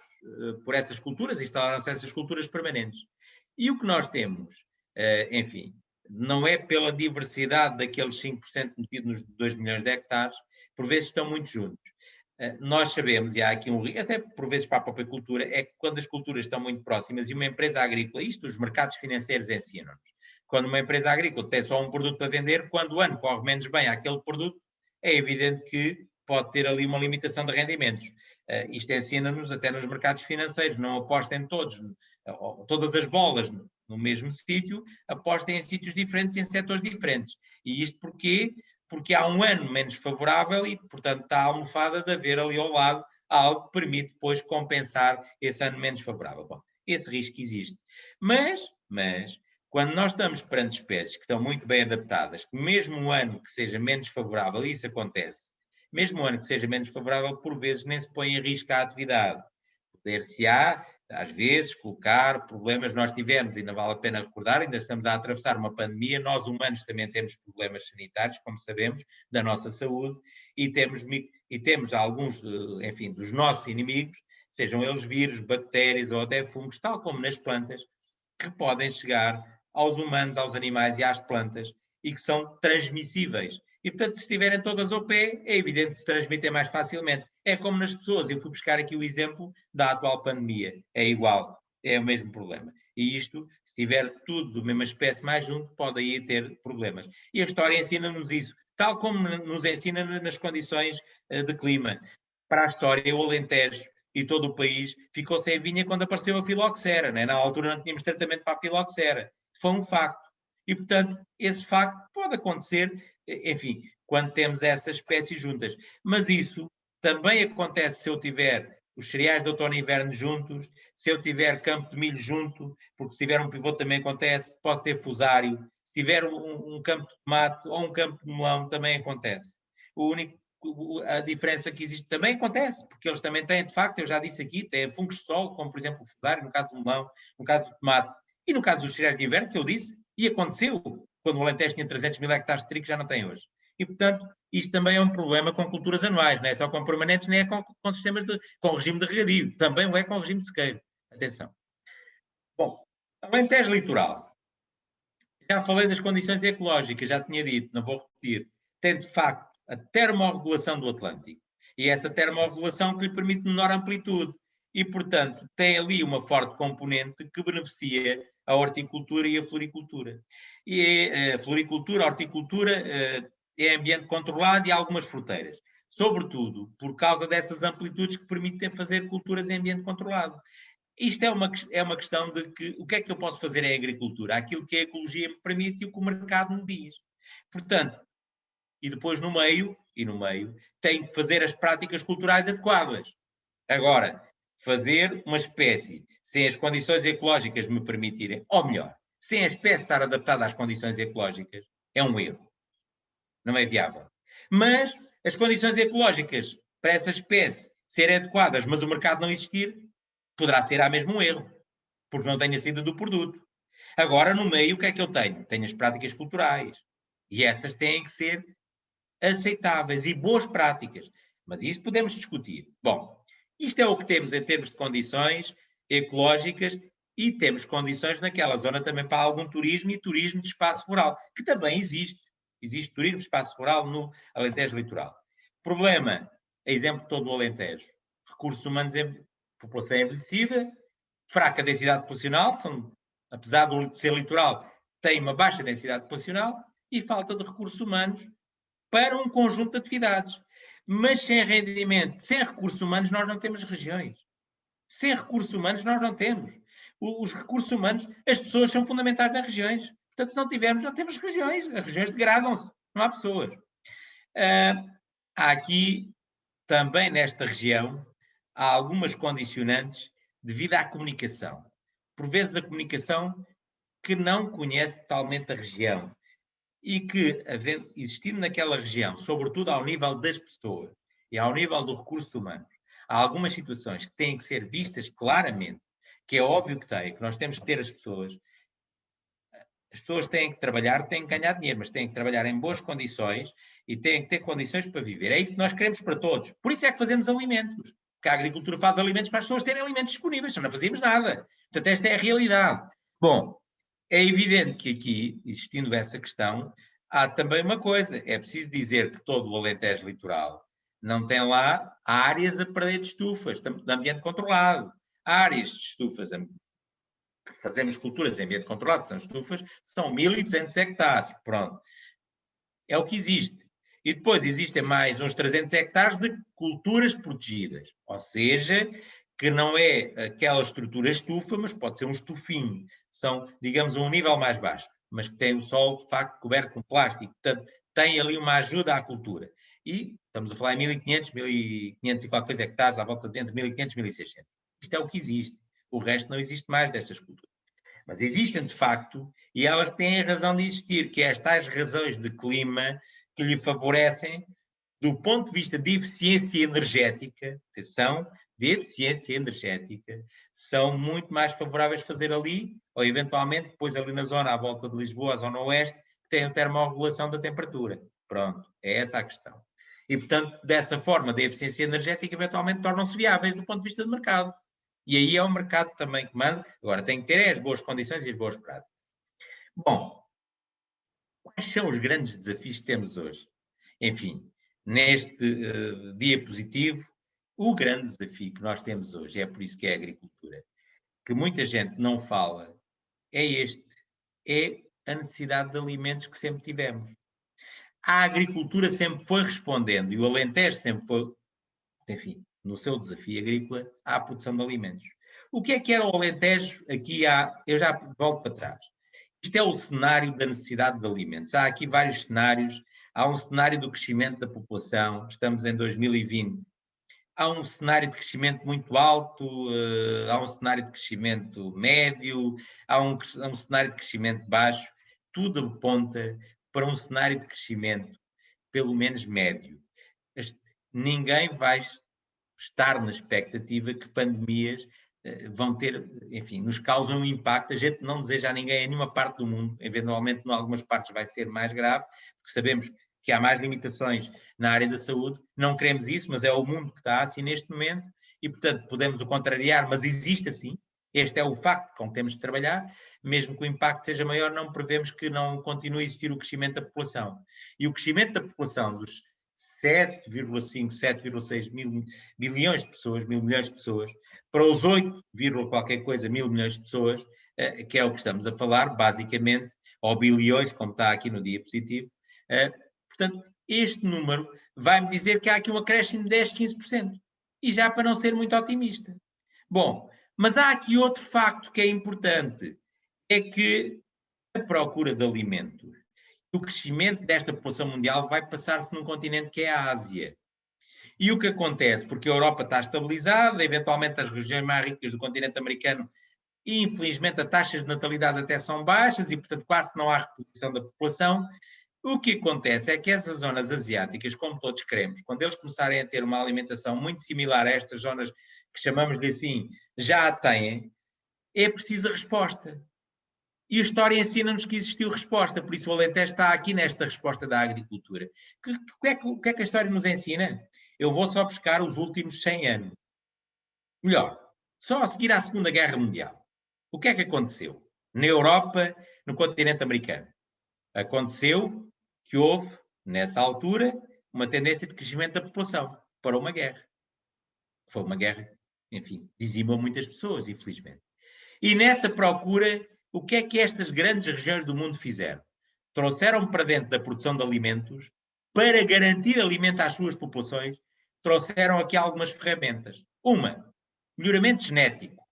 por essas culturas, instalaram-se essas culturas permanentes. E o que nós temos, enfim, não é pela diversidade daqueles 5% metidos nos 2 milhões de hectares, por vezes estão muito juntos. Nós sabemos, e há aqui até por vezes para a própria cultura, é que quando as culturas estão muito próximas e uma empresa agrícola, isto os mercados financeiros ensinam-nos, quando uma empresa agrícola tem só um produto para vender, quando o ano corre menos bem àquele produto, é evidente que pode ter ali uma limitação de rendimentos. Isto ensina-nos até nos mercados financeiros, não apostem todas as bolas no mesmo sítio, apostem em sítios diferentes e em setores diferentes. E isto porquê? Porque há um ano menos favorável e, portanto, está a almofada de haver ali ao lado algo que permite depois compensar esse ano menos favorável. Bom, esse risco existe. Mas, quando nós estamos perante espécies que estão muito bem adaptadas, que mesmo um ano que seja menos favorável, isso acontece, mesmo um ano que seja menos favorável, por vezes nem se põe em risco a atividade. Poder-se-á, às vezes, colocar problemas. Nós tivemos, e não vale a pena recordar, ainda estamos a atravessar uma pandemia, nós humanos também temos problemas sanitários, como sabemos, da nossa saúde, e temos alguns, enfim, dos nossos inimigos, sejam eles vírus, bactérias ou até fungos, tal como nas plantas, que podem chegar aos humanos, aos animais e às plantas, e que são transmissíveis. E, portanto, se estiverem todas ao pé, é evidente que se transmitem mais facilmente. É como nas pessoas. Eu fui buscar aqui o exemplo da atual pandemia. É igual. É o mesmo problema. E isto, se tiver tudo da mesma espécie mais junto, pode aí ter problemas. E a história ensina-nos isso. Tal como nos ensina nas condições de clima. Para a história, o Alentejo e todo o país ficou sem vinha quando apareceu a filoxera. Né? Na altura não tínhamos tratamento para a filoxera. Foi um facto. E, portanto, esse facto pode acontecer, enfim, quando temos essas espécies juntas. Mas isso também acontece se eu tiver os cereais de outono e inverno juntos, se eu tiver campo de milho junto, porque se tiver um pivô também acontece, posso ter fusário. Se tiver um campo de tomate ou um campo de melão, também acontece. A diferença que existe também acontece, porque eles também têm, de facto, eu já disse aqui, têm fungos de solo, como por exemplo o fusário, no caso do melão, no caso do tomate, e no caso dos cereais de inverno, que eu disse, e aconteceu, quando o Alentejo tinha 300 mil hectares de trigo, já não tem hoje. E, portanto, isto também é um problema com culturas anuais, não é só com permanentes, nem é com sistemas com regime de regadio, também o é com regime de sequeiro. Atenção. Bom, Alentejo litoral. Já falei das condições ecológicas, já tinha dito, não vou repetir. Tem, de facto, a termorregulação do Atlântico. E essa termorregulação que lhe permite menor amplitude. E, portanto, tem ali uma forte componente que beneficia a horticultura e a floricultura. E a floricultura, a horticultura, é ambiente controlado e há algumas fruteiras. Sobretudo por causa dessas amplitudes que permitem fazer culturas em ambiente controlado. Isto é uma questão de que o que é que eu posso fazer em agricultura? Aquilo que a ecologia me permite e o que o mercado me diz. Portanto, e depois no meio, tem que fazer as práticas culturais adequadas. Agora, fazer uma espécie sem as condições ecológicas me permitirem, ou melhor, sem a espécie estar adaptada às condições ecológicas, é um erro. Não é viável. Mas as condições ecológicas para essa espécie serem adequadas, mas o mercado não existir, poderá ser mesmo um erro, porque não tenha sido do produto. Agora, no meio, o que é que eu tenho? Tenho as práticas culturais. E essas têm que ser aceitáveis e boas práticas. Mas isso podemos discutir. Bom, isto é o que temos em termos de condições ecológicas e temos condições naquela zona também para algum turismo e turismo de espaço rural, que também existe. Existe turismo de espaço rural no Alentejo Litoral. Problema, exemplo todo do Alentejo. Recursos humanos em população envelhecida, fraca densidade populacional, apesar de ser litoral, tem uma baixa densidade populacional e falta de recursos humanos para um conjunto de atividades. Mas sem rendimento, sem recursos humanos, nós não temos regiões. Sem recursos humanos, nós não temos. Os recursos humanos, as pessoas são fundamentais nas regiões. Portanto, se não tivermos, não temos regiões. As regiões degradam-se, não há pessoas. Há aqui, também nesta região, há algumas condicionantes devido à comunicação. Por vezes a comunicação que não conhece totalmente a região e que, existindo naquela região, sobretudo ao nível das pessoas e ao nível do recurso humano, há algumas situações que têm que ser vistas claramente, que é óbvio que tem, que nós temos que ter as pessoas têm que trabalhar, têm que ganhar dinheiro, mas têm que trabalhar em boas condições e têm que ter condições para viver. É isso que nós queremos para todos. Por isso é que fazemos alimentos. Porque a agricultura faz alimentos para as pessoas terem alimentos disponíveis, senão não fazíamos nada. Portanto, esta é a realidade. Bom, é evidente que aqui, existindo essa questão, há também uma coisa. É preciso dizer que todo o Alentejo Litoral não tem lá áreas a perder de estufas, de ambiente controlado. Áreas de estufas, fazemos culturas em ambiente controlado, são estufas, são 1.200 hectares. Pronto. É o que existe. E depois existem mais uns 300 hectares de culturas protegidas. Ou seja, que não é aquela estrutura estufa, mas pode ser um estufinho. São, digamos, um nível mais baixo, mas que tem o solo, de facto, coberto com plástico. Portanto, tem ali uma ajuda à cultura. E estamos a falar em 1.500, 1.500 e qualquer coisa hectares, à volta de entre 1.500 e 1.600. Isto é o que existe. O resto não existe mais destas culturas. Mas existem, de facto, e elas têm a razão de existir, que é as tais razões de clima que lhe favorecem, do ponto de vista de eficiência energética, atenção, de eficiência energética, são muito mais favoráveis fazer ali, ou eventualmente depois ali na zona à volta de Lisboa, a zona oeste, que tem a termorregulação da temperatura. Pronto, é essa a questão. E, portanto, dessa forma, da eficiência energética, eventualmente tornam-se viáveis do ponto de vista do mercado. E aí é o mercado também que manda. Agora, tem que ter as boas condições e as boas práticas. Bom, quais são os grandes desafios que temos hoje? Enfim, neste diapositivo, o grande desafio que nós temos hoje, é por isso que é a agricultura, que muita gente não fala, é este. É a necessidade de alimentos que sempre tivemos. A agricultura sempre foi respondendo, e o Alentejo sempre foi, enfim, no seu desafio agrícola, à produção de alimentos. O que era o Alentejo? Aqui eu já volto para trás. Isto é o cenário da necessidade de alimentos. Há aqui vários cenários. Há um cenário do crescimento da população, estamos em 2020. Há um cenário de crescimento muito alto, há um cenário de crescimento médio, há um cenário de crescimento baixo. Tudo aponta para um cenário de crescimento, pelo menos médio. Ninguém vai estar na expectativa que pandemias vão ter, enfim, nos causam um impacto. A gente não deseja a ninguém em nenhuma parte do mundo, eventualmente em algumas partes vai ser mais grave, porque sabemos que há mais limitações na área da saúde, não queremos isso, mas é o mundo que está assim neste momento, e portanto podemos o contrariar, mas existe assim, este é o facto com que temos de trabalhar, mesmo que o impacto seja maior, não prevemos que não continue a existir o crescimento da população. E o crescimento da população dos 7,5, 7,6 mil milhões de pessoas, mil milhões de pessoas, para os 8, qualquer coisa, mil milhões de pessoas, que é o que estamos a falar, basicamente, ou bilhões, como está aqui no diapositivo. Portanto, este número vai-me dizer que há aqui um acréscimo de 10, 15%. E já para não ser muito otimista. Bom, mas há aqui outro facto que é importante, é que a procura de alimentos, o crescimento desta população mundial vai passar-se num continente que é a Ásia. E o que acontece? Porque a Europa está estabilizada, eventualmente as regiões mais ricas do continente americano, infelizmente as taxas de natalidade até são baixas e, portanto, quase não há reposição da população. O que acontece é que essas zonas asiáticas, como todos queremos, quando eles começarem a ter uma alimentação muito similar a estas zonas que chamamos-lhe assim, já a têm, é preciso a resposta. E a história ensina-nos que existiu resposta, por isso o Alentejo está aqui nesta resposta da agricultura. O que é que a história nos ensina? Eu vou só buscar os últimos 100 anos. Melhor, só a seguir à Segunda Guerra Mundial. O que é que aconteceu? Na Europa, no continente americano. Aconteceu que houve, nessa altura, uma tendência de crescimento da população para uma guerra. Foi uma guerra, enfim, dizimou muitas pessoas, infelizmente. E nessa procura, o que é que estas grandes regiões do mundo fizeram? Trouxeram para dentro da produção de alimentos, para garantir alimento às suas populações, trouxeram aqui algumas ferramentas. Uma, melhoramento genético.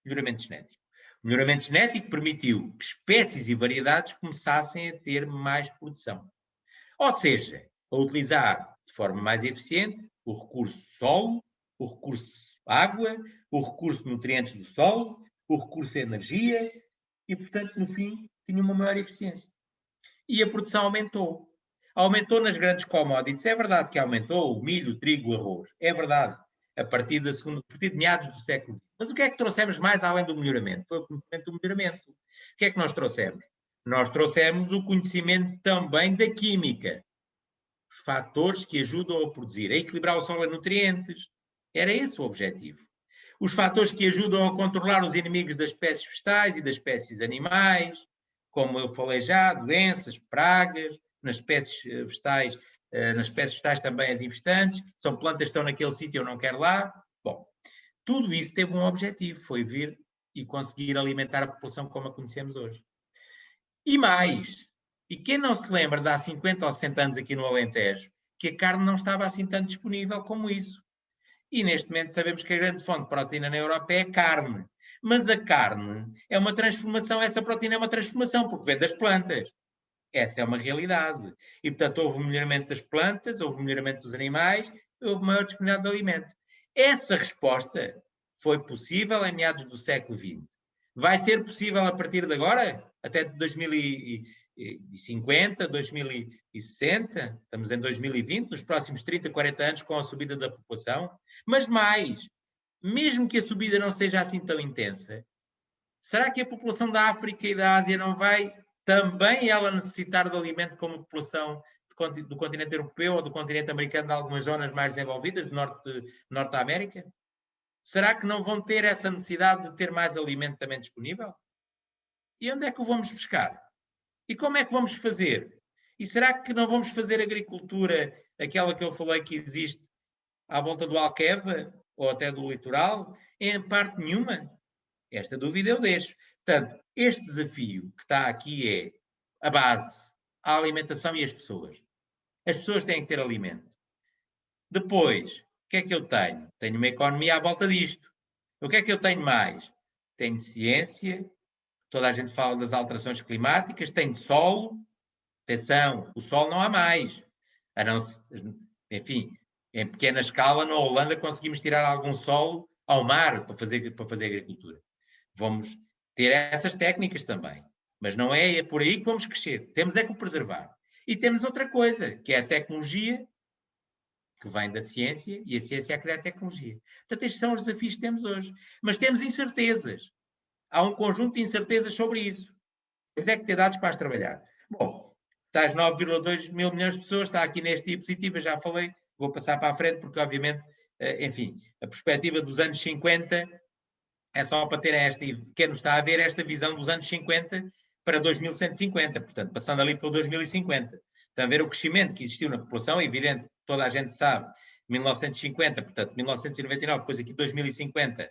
Melhoramento genético. O melhoramento genético permitiu que espécies e variedades começassem a ter mais produção. Ou seja, a utilizar de forma mais eficiente o recurso solo, o recurso água, o recurso de nutrientes do solo, o recurso energia e, portanto, no fim, tinha uma maior eficiência. E a produção aumentou. Aumentou nas grandes commodities. É verdade que aumentou o milho, o trigo, o arroz. É verdade. A partir de meados do século XX. Mas o que é que trouxemos mais além do melhoramento? Foi o conhecimento do melhoramento. O que é que nós trouxemos? Nós trouxemos o conhecimento também da química. Os fatores que ajudam a produzir, a equilibrar o solo em nutrientes. Era esse o objetivo. Os fatores que ajudam a controlar os inimigos das espécies vegetais e das espécies animais, como eu falei já, doenças, pragas, nas espécies vegetais também as infestantes, são plantas que estão naquele sítio e eu não quero lá. Bom, tudo isso teve um objetivo, foi vir e conseguir alimentar a população como a conhecemos hoje. E mais, e quem não se lembra de há 50 ou 60 anos aqui no Alentejo, que a carne não estava assim tanto disponível como isso. E neste momento sabemos que a grande fonte de proteína na Europa é a carne. Mas a carne é uma transformação, essa proteína é uma transformação, porque vem das plantas. Essa é uma realidade. E, portanto, houve um melhoramento das plantas, houve um melhoramento dos animais, houve maior disponibilidade de alimento. Essa resposta foi possível em meados do século XX. Vai ser possível a partir de agora? Até 2050, 2060, estamos em 2020, nos próximos 30, 40 anos com a subida da população. Mas mais, mesmo que a subida não seja assim tão intensa, será que a população da África e da Ásia não vai também ela necessitar de alimento como a população do continente europeu ou do continente americano de algumas zonas mais desenvolvidas, do norte da América? Será que não vão ter essa necessidade de ter mais alimento também disponível? E onde é que o vamos buscar? E como é que vamos fazer? E será que não vamos fazer agricultura, aquela que eu falei que existe à volta do Alqueva ou até do litoral? Em parte nenhuma. Esta dúvida eu deixo. Portanto, este desafio que está aqui é a base, a alimentação e as pessoas. As pessoas têm que ter alimento. Depois, o que é que eu tenho? Tenho uma economia à volta disto. O que é que eu tenho mais? Tenho ciência, toda a gente fala das alterações climáticas, tenho solo. Atenção, o solo não há mais. A não, enfim, em pequena escala, na Holanda conseguimos tirar algum solo ao mar para fazer agricultura. Vamos ter essas técnicas também. Mas não é por aí que vamos crescer. Temos é que o preservar. E temos outra coisa, que é a tecnologia, que vem da ciência, e a ciência a criar tecnologia. Portanto, estes são os desafios que temos hoje. Mas temos incertezas. Há um conjunto de incertezas sobre isso. Temos é que ter dados para as trabalhar. Bom, tais 9,2 mil milhões de pessoas, está aqui neste diapositiva, já falei, vou passar para a frente, porque obviamente, enfim, a perspectiva dos anos 50 é só para terem quem nos está a ver esta visão dos anos 50 para 2150, portanto, passando ali para o 2050. Estão a ver o crescimento que existiu na população, é evidente, toda a gente sabe, 1950, portanto, 1999, depois aqui 2050,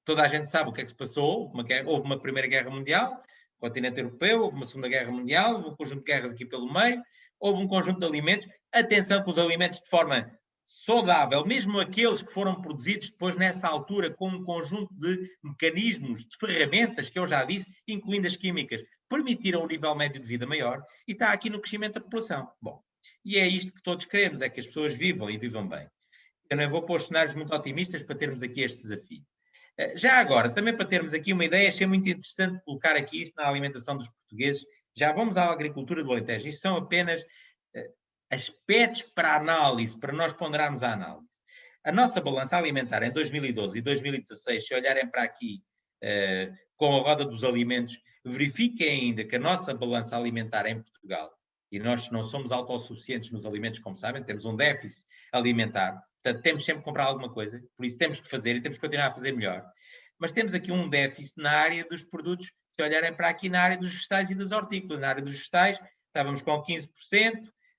toda a gente sabe o que é que se passou, houve uma Primeira Guerra Mundial, continente europeu, houve uma Segunda Guerra Mundial, houve um conjunto de guerras aqui pelo meio, houve um conjunto de alimentos, atenção com os alimentos de forma saudável, mesmo aqueles que foram produzidos depois nessa altura com um conjunto de mecanismos, de ferramentas, que eu já disse, incluindo as químicas, permitiram um nível médio de vida maior e está aqui no crescimento da população. Bom, e é isto que todos queremos, é que as pessoas vivam e vivam bem. Eu não vou pôr cenários muito otimistas para termos aqui este desafio. Já agora, também para termos aqui uma ideia, achei muito interessante colocar aqui isto na alimentação dos portugueses Já vamos à agricultura do Alentejo. Isto são apenas aspectos para análise, para nós ponderarmos a análise. A nossa balança alimentar em 2012 e 2016, se olharem para aqui com a roda dos alimentos, verifiquem ainda que a nossa balança alimentar em Portugal, e nós não somos autossuficientes nos alimentos, como sabem, temos um déficit alimentar, portanto temos sempre que comprar alguma coisa, por isso temos que fazer e temos que continuar a fazer melhor. Mas temos aqui um déficit na área dos produtos, se olharem para aqui na área dos vegetais e das hortícolas. Na área dos vegetais estávamos com 15%,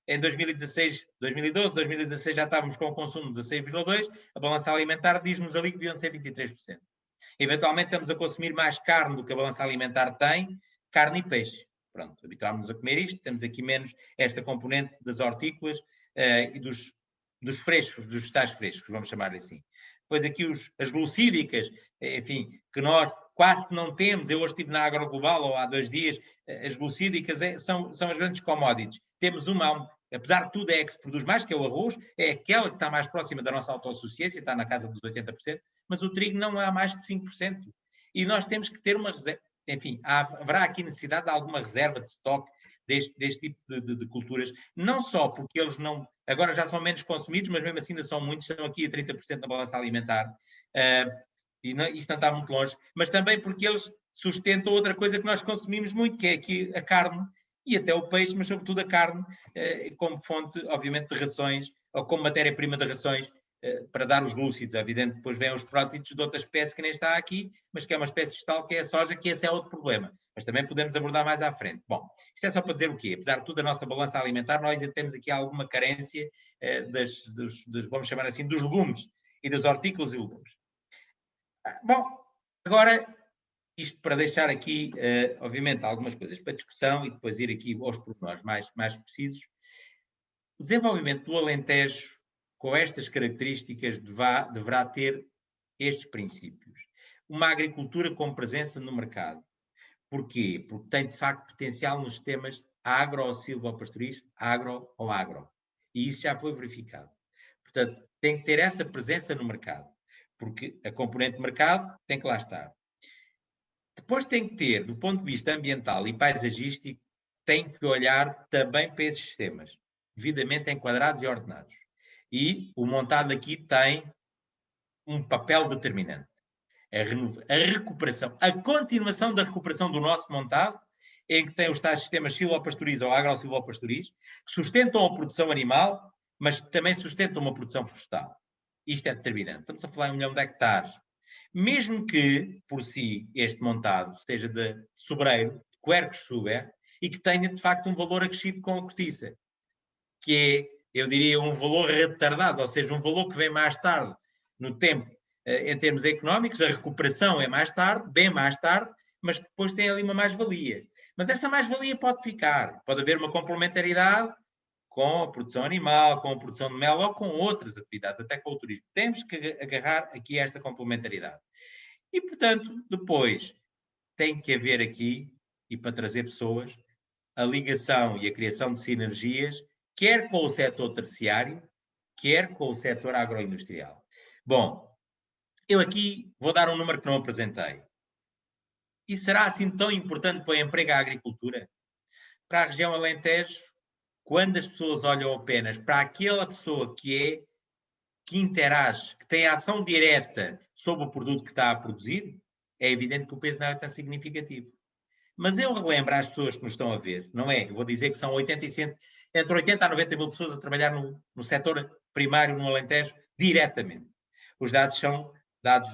em 2016, 2012, 2016 já estávamos com o consumo de 16,2%, a balança alimentar diz-nos ali que deviam ser 23%. Eventualmente estamos a consumir mais carne do que a balança alimentar tem, carne e peixe. Pronto, habituámos-nos a comer isto, temos aqui menos esta componente das hortícolas e dos frescos, dos vegetais frescos, vamos chamar assim. Depois aqui as glucídicas, enfim, que nós quase que não temos. Eu hoje estive na AgroGlobal, ou há 2 dias, as glucídicas são as grandes commodities. Temos uma, apesar de tudo, é a que se produz mais, que é o arroz, é aquela que está mais próxima da nossa autossuficiência, está na casa dos 80%, mas o trigo não há mais de 5%. E nós temos que ter uma reserva, enfim, haverá aqui necessidade de alguma reserva de estoque deste tipo de culturas, não só porque eles não, agora já são menos consumidos, mas mesmo assim ainda são muitos, estão aqui a 30% na balança alimentar, e isto não está muito longe, mas também porque eles sustentam outra coisa que nós consumimos muito, que é aqui a carne, e até o peixe, mas sobretudo a carne, como fonte, obviamente, de rações, ou como matéria-prima de rações, para dar os glúcidos. É evidente, depois vêm os prótidos de outra espécie que nem está aqui, mas que é uma espécie vegetal, que é a soja, que esse é outro problema. Mas também podemos abordar mais à frente. Bom, isto é só para dizer o quê? Apesar de tudo, a nossa balança alimentar, nós ainda temos aqui alguma carência vamos chamar assim, dos legumes e dos hortícolas e legumes. Bom, agora, isto para deixar aqui, obviamente, algumas coisas para discussão e depois ir aqui aos pormenores mais precisos. O desenvolvimento do Alentejo, com estas características, deverá ter estes princípios. Uma agricultura com presença no mercado. Porquê? Porque tem, de facto, potencial nos sistemas agro ou silvopastoril, agro ou agro. E isso já foi verificado. Portanto, tem que ter essa presença no mercado. Porque a componente de mercado tem que lá estar. Depois tem que ter, do ponto de vista ambiental e paisagístico, tem que olhar também para esses sistemas, devidamente enquadrados e ordenados. E o montado aqui tem um papel determinante. A recuperação, a continuação da recuperação do nosso montado, em que tem os tais sistemas silvopastoris ou agro-silvopastoris, que sustentam a produção animal, mas que também sustentam uma produção florestal. Isto é determinante. Estamos a falar em 1 milhão de hectares. Mesmo que, por si, este montado seja de sobreiro, de quercus suber, e que tenha, de facto, um valor acrescido com a cortiça, que é, eu diria, um valor retardado, ou seja, um valor que vem mais tarde no tempo, em termos económicos, a recuperação é mais tarde, bem mais tarde, mas depois tem ali uma mais-valia. Mas essa mais-valia pode ficar, pode haver uma complementaridade com a produção animal, com a produção de mel ou com outras atividades, até com o turismo. Temos que agarrar aqui esta complementaridade. E, portanto, depois tem que haver aqui, e para trazer pessoas, a ligação e a criação de sinergias, quer com o setor terciário, quer com o setor agroindustrial. Bom, eu aqui vou dar um número que não apresentei. E será assim tão importante para o emprego à agricultura? Para a região Alentejo, quando as pessoas olham apenas para aquela pessoa que interage, que tem ação direta sobre o produto que está a produzir, é evidente que o peso não é tão significativo. Mas eu relembro às pessoas que nos estão a ver, não é? Eu vou dizer que são entre 80 a 90 mil pessoas a trabalhar no setor primário no Alentejo, diretamente. Os dados são dados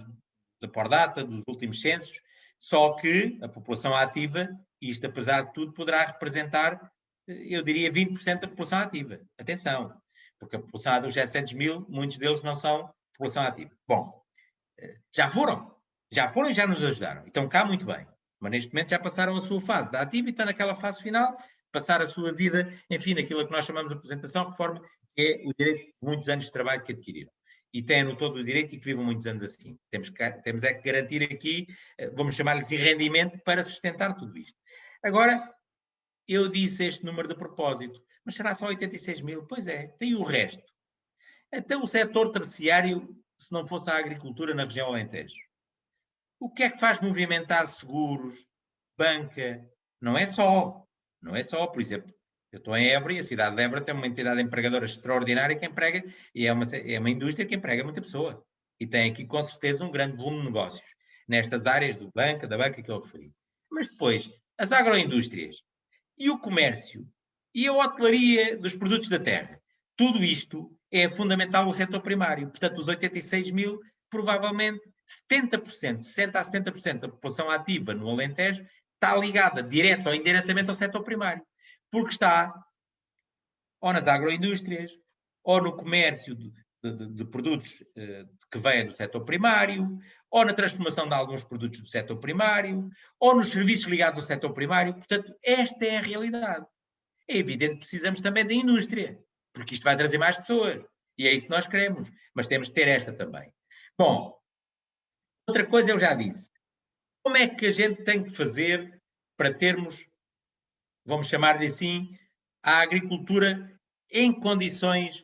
da Pordata, dos últimos censos, só que a população ativa, isto apesar de tudo, poderá representar, eu diria, 20% da população ativa. Atenção, porque a população dos 700 mil, muitos deles não são população ativa. Bom, já foram e já nos ajudaram. Estão cá muito bem. Mas neste momento já passaram a sua fase da ativa e estão naquela fase final, passar a sua vida, enfim, naquilo que nós chamamos de aposentação, reforma, que é o direito de muitos anos de trabalho que adquiriram. E têm no todo o direito e que vivam muitos anos assim. Temos é que garantir aqui, vamos chamar-lhe assim, rendimento para sustentar tudo isto. Agora, eu disse este número de propósito, mas será só 86 mil? Pois é, tem o resto. Até o setor terciário, se não fosse a agricultura na região Alentejo. O que é que faz movimentar seguros, banca? Não é só. Não é só, por exemplo, eu estou em Évora e a cidade de Évora tem uma entidade empregadora extraordinária que emprega, e é uma indústria que emprega muita pessoa. E tem aqui, com certeza, um grande volume de negócios nestas áreas da banca que eu referi. Mas depois, as agroindústrias e o comércio e a hotelaria dos produtos da terra, tudo isto é fundamental no setor primário. Portanto, os 86 mil, provavelmente 70%, 60% a 70% da população ativa no Alentejo está ligada, direta ou indiretamente, ao setor primário. Porque está ou nas agroindústrias, ou no comércio de produtos que vêm do setor primário, ou na transformação de alguns produtos do setor primário, ou nos serviços ligados ao setor primário. Portanto, esta é a realidade. É evidente que precisamos também da indústria, porque isto vai trazer mais pessoas. E é isso que nós queremos. Mas temos de ter esta também. Bom, outra coisa eu já disse. Como é que a gente tem que fazer para termos, vamos chamar-lhe assim, a agricultura em condições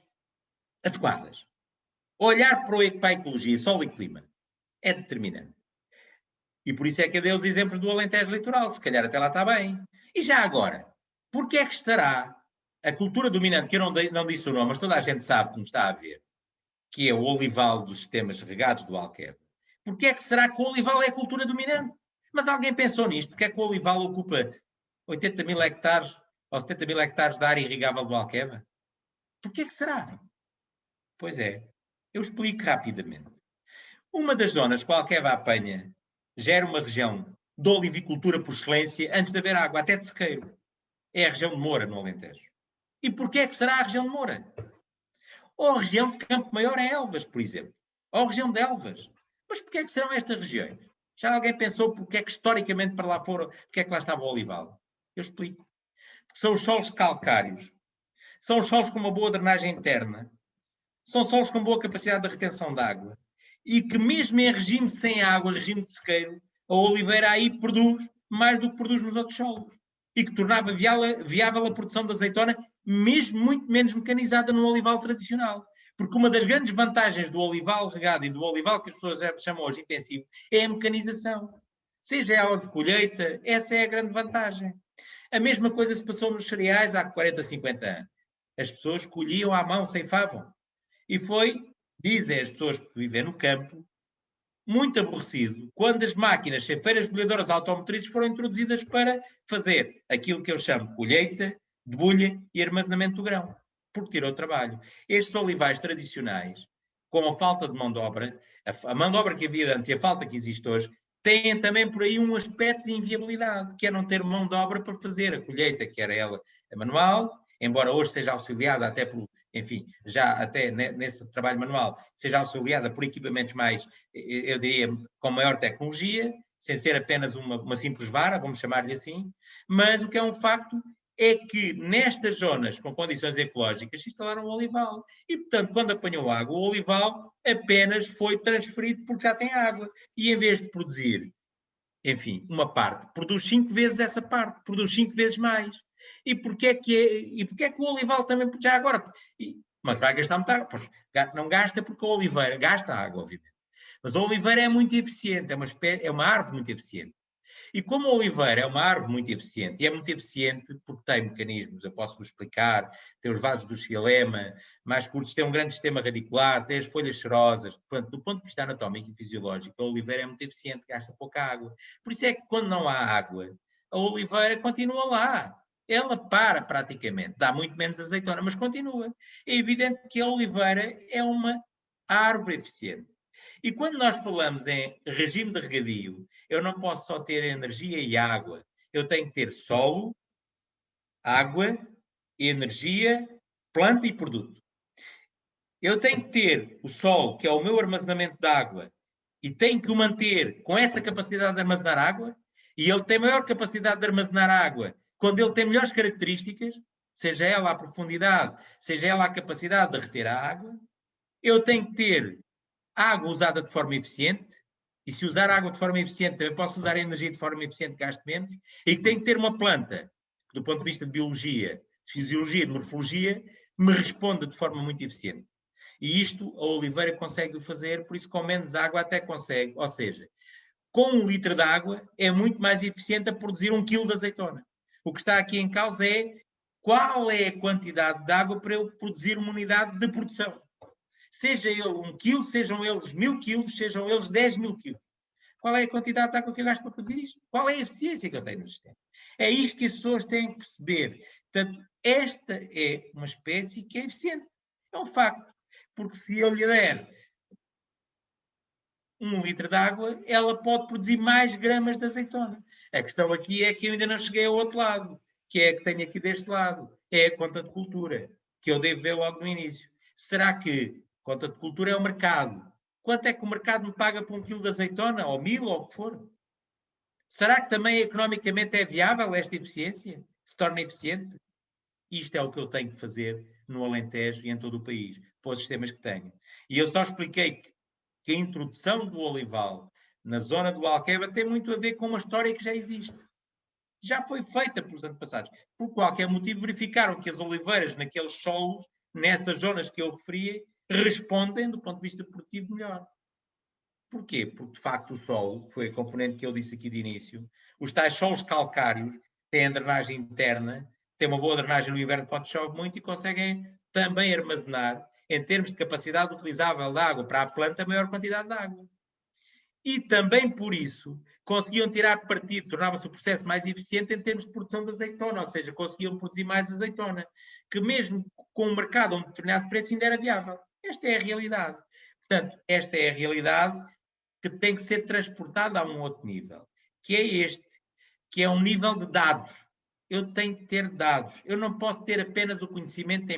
adequadas? Olhar para a ecologia, solo e clima, é determinante. E por isso é que eu dei os exemplos do Alentejo Litoral, se calhar até lá está bem. E já agora, porquê é que estará a cultura dominante, que eu não disse o nome, mas toda a gente sabe como está a ver, que é o olival dos sistemas regados do Alqueva? Porquê é que será que o olival é a cultura dominante? Mas alguém pensou nisto? Porquê é que o olival ocupa 80 mil hectares ou 70 mil hectares da área irrigável do Alqueva? Porquê é que será? Pois é, eu explico rapidamente. Uma das zonas que o Alqueva apanha gera uma região de olivicultura por excelência antes de haver água, até de sequeiro. É a região de Moura, no Alentejo. E porquê é que será a região de Moura? Ou a região de Campo Maior em Elvas, por exemplo. Ou a região de Elvas. Mas porquê é que serão estas regiões? Já alguém pensou porquê é que historicamente para lá foram, porquê é que lá estava o olival? Eu explico. Porque são os solos calcários. São os solos com uma boa drenagem interna. São solos com boa capacidade de retenção de água. E que mesmo em regime sem água, regime de sequeiro, a oliveira aí produz mais do que produz nos outros solos. E que tornava viável a produção de azeitona, mesmo muito menos mecanizada no olival tradicional. Porque uma das grandes vantagens do olival regado e do olival que as pessoas chamam hoje intensivo é a mecanização. Seja ela de colheita, essa é a grande vantagem. A mesma coisa se passou nos cereais há 40, 50 anos. As pessoas colhiam à mão, ceifavam. E foi, dizem as pessoas que vivem no campo, muito aborrecido quando as máquinas ceifeiras bolhadoras automotrizes foram introduzidas para fazer aquilo que eu chamo de colheita, debulha e armazenamento do grão, porque tirou trabalho. Estes olivais tradicionais, com a falta de mão de obra, a mão de obra que havia antes e a falta que existe hoje, têm também por aí um aspecto de inviabilidade, que é não ter mão de obra para fazer a colheita, que era ela manual, embora hoje seja auxiliada até por, enfim, já até nesse trabalho manual, seja auxiliada por equipamentos mais, eu diria, com maior tecnologia, sem ser apenas uma simples vara, vamos chamar-lhe assim, mas o que é um facto é que nestas zonas com condições ecológicas se instalaram o olival. E, portanto, quando apanhou água, o olival apenas foi transferido porque já tem água. E em vez de produzir, enfim, uma parte, produz 5 vezes essa parte, produz 5 vezes mais. E porquê é que o olival também, já agora, mas vai gastar muita água? Pois, não gasta porque a oliveira gasta água, obviamente. Mas a oliveira é muito eficiente, é uma árvore muito eficiente. E como a oliveira é uma árvore muito eficiente, e é muito eficiente porque tem mecanismos, eu posso-vos explicar, tem os vasos do xilema mais curtos, tem um grande sistema radicular, tem as folhas cerosas. Portanto, do ponto de vista anatómico e fisiológico, a oliveira é muito eficiente, gasta pouca água. Por isso é que quando não há água, a oliveira continua lá. Ela para praticamente, dá muito menos azeitona, mas continua. É evidente que a oliveira é uma árvore eficiente. E quando nós falamos em regime de regadio, eu não posso só ter energia e água. Eu tenho que ter solo, água, energia, planta e produto. Eu tenho que ter o solo, que é o meu armazenamento de água, e tenho que o manter com essa capacidade de armazenar água, e ele tem maior capacidade de armazenar água quando ele tem melhores características, seja ela a profundidade, seja ela a capacidade de reter a água. Eu tenho que ter água usada de forma eficiente, e se usar água de forma eficiente, também posso usar a energia de forma eficiente, gasto menos, e tem que ter uma planta, que do ponto de vista de biologia, de fisiologia, de morfologia, me responde de forma muito eficiente. E isto a oliveira consegue fazer, por isso com menos água até consegue, ou seja, com 1 litro de água é muito mais eficiente a produzir 1 quilo de azeitona. O que está aqui em causa é qual é a quantidade de água para eu produzir uma unidade de produção. Seja ele 1 quilo, sejam eles 1000 quilos, sejam eles 10.000 quilos. Qual é a quantidade de água que eu gasto para produzir isto? Qual é a eficiência que eu tenho no sistema? É isto que as pessoas têm que perceber. Portanto, esta é uma espécie que é eficiente. É um facto. Porque se eu lhe der 1 litro de água, ela pode produzir mais gramas de azeitona. A questão aqui é que eu ainda não cheguei ao outro lado, que é a que tenho aqui deste lado. É a conta de cultura, que eu devo ver logo no início. Será que conta de cultura é o mercado? Quanto é que o mercado me paga por 1 quilo de azeitona, ou 1000, ou o que for? Será que também economicamente é viável esta eficiência? Se torna eficiente? Isto é o que eu tenho que fazer no Alentejo e em todo o país, para os sistemas que tenho. E eu só expliquei que a introdução do olival na zona do Alqueva tem muito a ver com uma história que já existe. Já foi feita pelos antepassados. Por qualquer motivo verificaram que as oliveiras naqueles solos, nessas zonas que eu referi, respondem do ponto de vista produtivo melhor. Porquê? Porque, de facto, o solo, que foi a componente que eu disse aqui de início, os tais solos calcários têm drenagem interna, têm uma boa drenagem no inverno quando chove muito e conseguem também armazenar, em termos de capacidade utilizável de água para a planta, a maior quantidade de água. E também por isso conseguiam tirar partido, tornava-se o processo mais eficiente em termos de produção de azeitona, ou seja, conseguiam produzir mais azeitona, que mesmo com o mercado a um determinado preço ainda era viável. Esta é a realidade. Portanto, esta é a realidade que tem que ser transportada a um outro nível, que é este, que é um nível de dados. Eu tenho que ter dados. Eu não posso ter apenas o conhecimento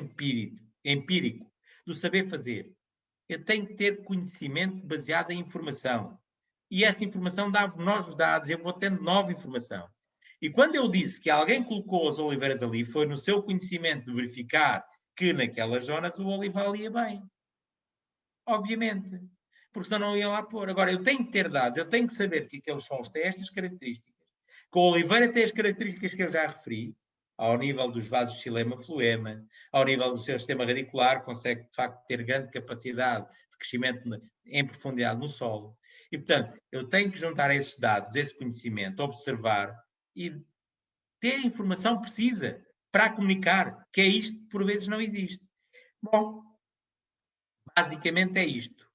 empírico do saber fazer. Eu tenho que ter conhecimento baseado em informação. E essa informação dá-me novos dados, eu vou tendo nova informação. E quando eu disse que alguém colocou as oliveiras ali, foi no seu conhecimento de verificar que naquelas zonas o olival ia bem. Obviamente. Porque senão não iam lá pôr. Agora, eu tenho que ter dados, eu tenho que saber que aqueles solos têm estas características. Que a oliveira tem as características que eu já referi, ao nível dos vasos de xilema-floema, ao nível do seu sistema radicular, consegue, de facto, ter grande capacidade de crescimento em profundidade no solo. E, portanto, eu tenho que juntar esses dados, esse conhecimento, observar e ter informação precisa para comunicar, que é isto que por vezes não existe. Bom, basicamente é isto.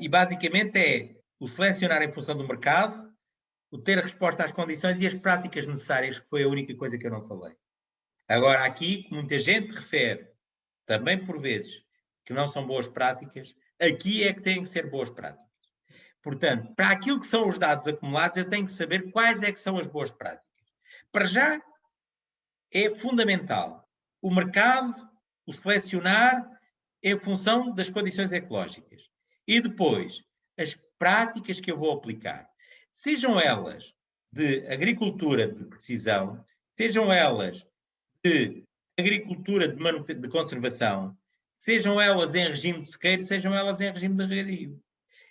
E basicamente é o selecionar em função do mercado, o ter a resposta às condições e as práticas necessárias, que foi a única coisa que eu não falei. Agora, aqui, muita gente refere, também por vezes, que não são boas práticas, aqui é que têm que ser boas práticas. Portanto, para aquilo que são os dados acumulados, eu tenho que saber quais é que são as boas práticas. Para já, é fundamental o mercado, o selecionar, em função das condições ecológicas. E depois, as práticas que eu vou aplicar. Sejam elas de agricultura de precisão, sejam elas de agricultura de conservação, sejam elas em regime de sequeiro, sejam elas em regime de regadio.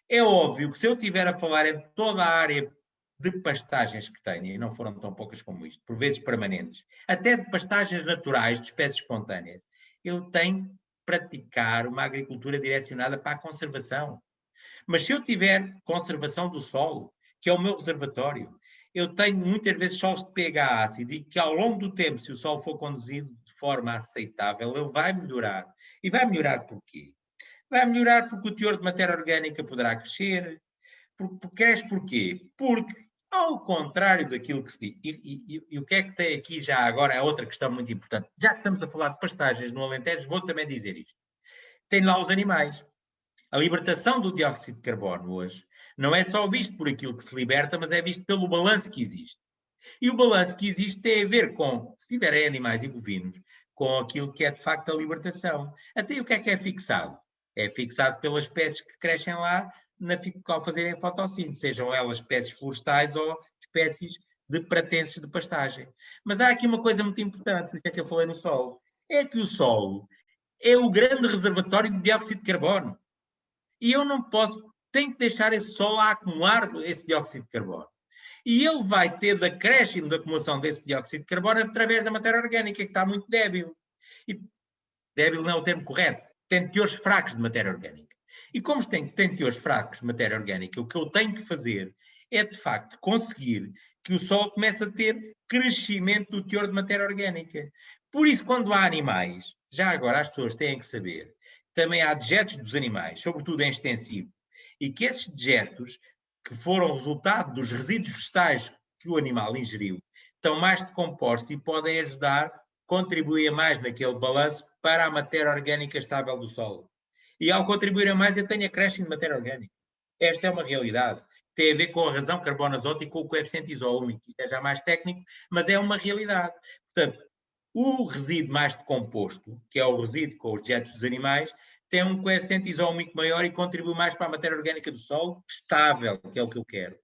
É óbvio que se eu estiver a falar em toda a área de pastagens que tenho, e não foram tão poucas como isto, por vezes permanentes, até de pastagens naturais, de espécies espontâneas, eu tenho que praticar uma agricultura direcionada para a conservação. Mas se eu tiver conservação do solo, que é o meu reservatório, eu tenho muitas vezes solos de pH ácido e que ao longo do tempo, se o solo for conduzido de forma aceitável, ele vai melhorar. E vai melhorar porquê? Vai melhorar porque o teor de matéria orgânica poderá crescer. Cresce porquê? Porque, ao contrário daquilo que se diz, e o que é que tem aqui já agora é outra questão muito importante. Já que estamos a falar de pastagens no Alentejo, vou também dizer isto. Tem lá os animais. A libertação do dióxido de carbono hoje não é só visto por aquilo que se liberta, mas é visto pelo balanço que existe. E o balanço que existe tem a ver com, se tiverem animais e bovinos, com aquilo que é de facto a libertação. Até o que é fixado? É fixado pelas espécies que crescem lá ao fazerem fotossíntese, sejam elas espécies florestais ou espécies de pratenses de pastagem. Mas há aqui uma coisa muito importante, por isso é que eu falei no solo, é que o solo é o grande reservatório de dióxido de carbono. E eu não posso, tenho que deixar esse solo a acumular esse dióxido de carbono. E ele vai ter de acréscimo da acumulação desse dióxido de carbono através da matéria orgânica, que está muito débil. E débil não é o termo correto. Tem teores fracos de matéria orgânica. E como tem teores fracos de matéria orgânica, o que eu tenho que fazer é, de facto, conseguir que o solo começa a ter crescimento do teor de matéria orgânica. Por isso, quando há animais, já agora as pessoas têm que saber, também há dejetos dos animais, sobretudo em extensivo, e que esses dejetos, que foram resultado dos resíduos vegetais que o animal ingeriu, estão mais decompostos e podem ajudar, contribuir mais naquele balanço para a matéria orgânica estável do solo. E ao contribuir a mais, eu tenho acréscimo de matéria orgânica. Esta é uma realidade. Tem a ver com a razão carbono-azoto e com o coeficiente isómico. Isto é já mais técnico, mas é uma realidade. Portanto, o resíduo mais decomposto, que é o resíduo com os dejetos dos animais, tem um coeficiente isómico maior e contribui mais para a matéria orgânica do solo, estável, que é o que eu quero.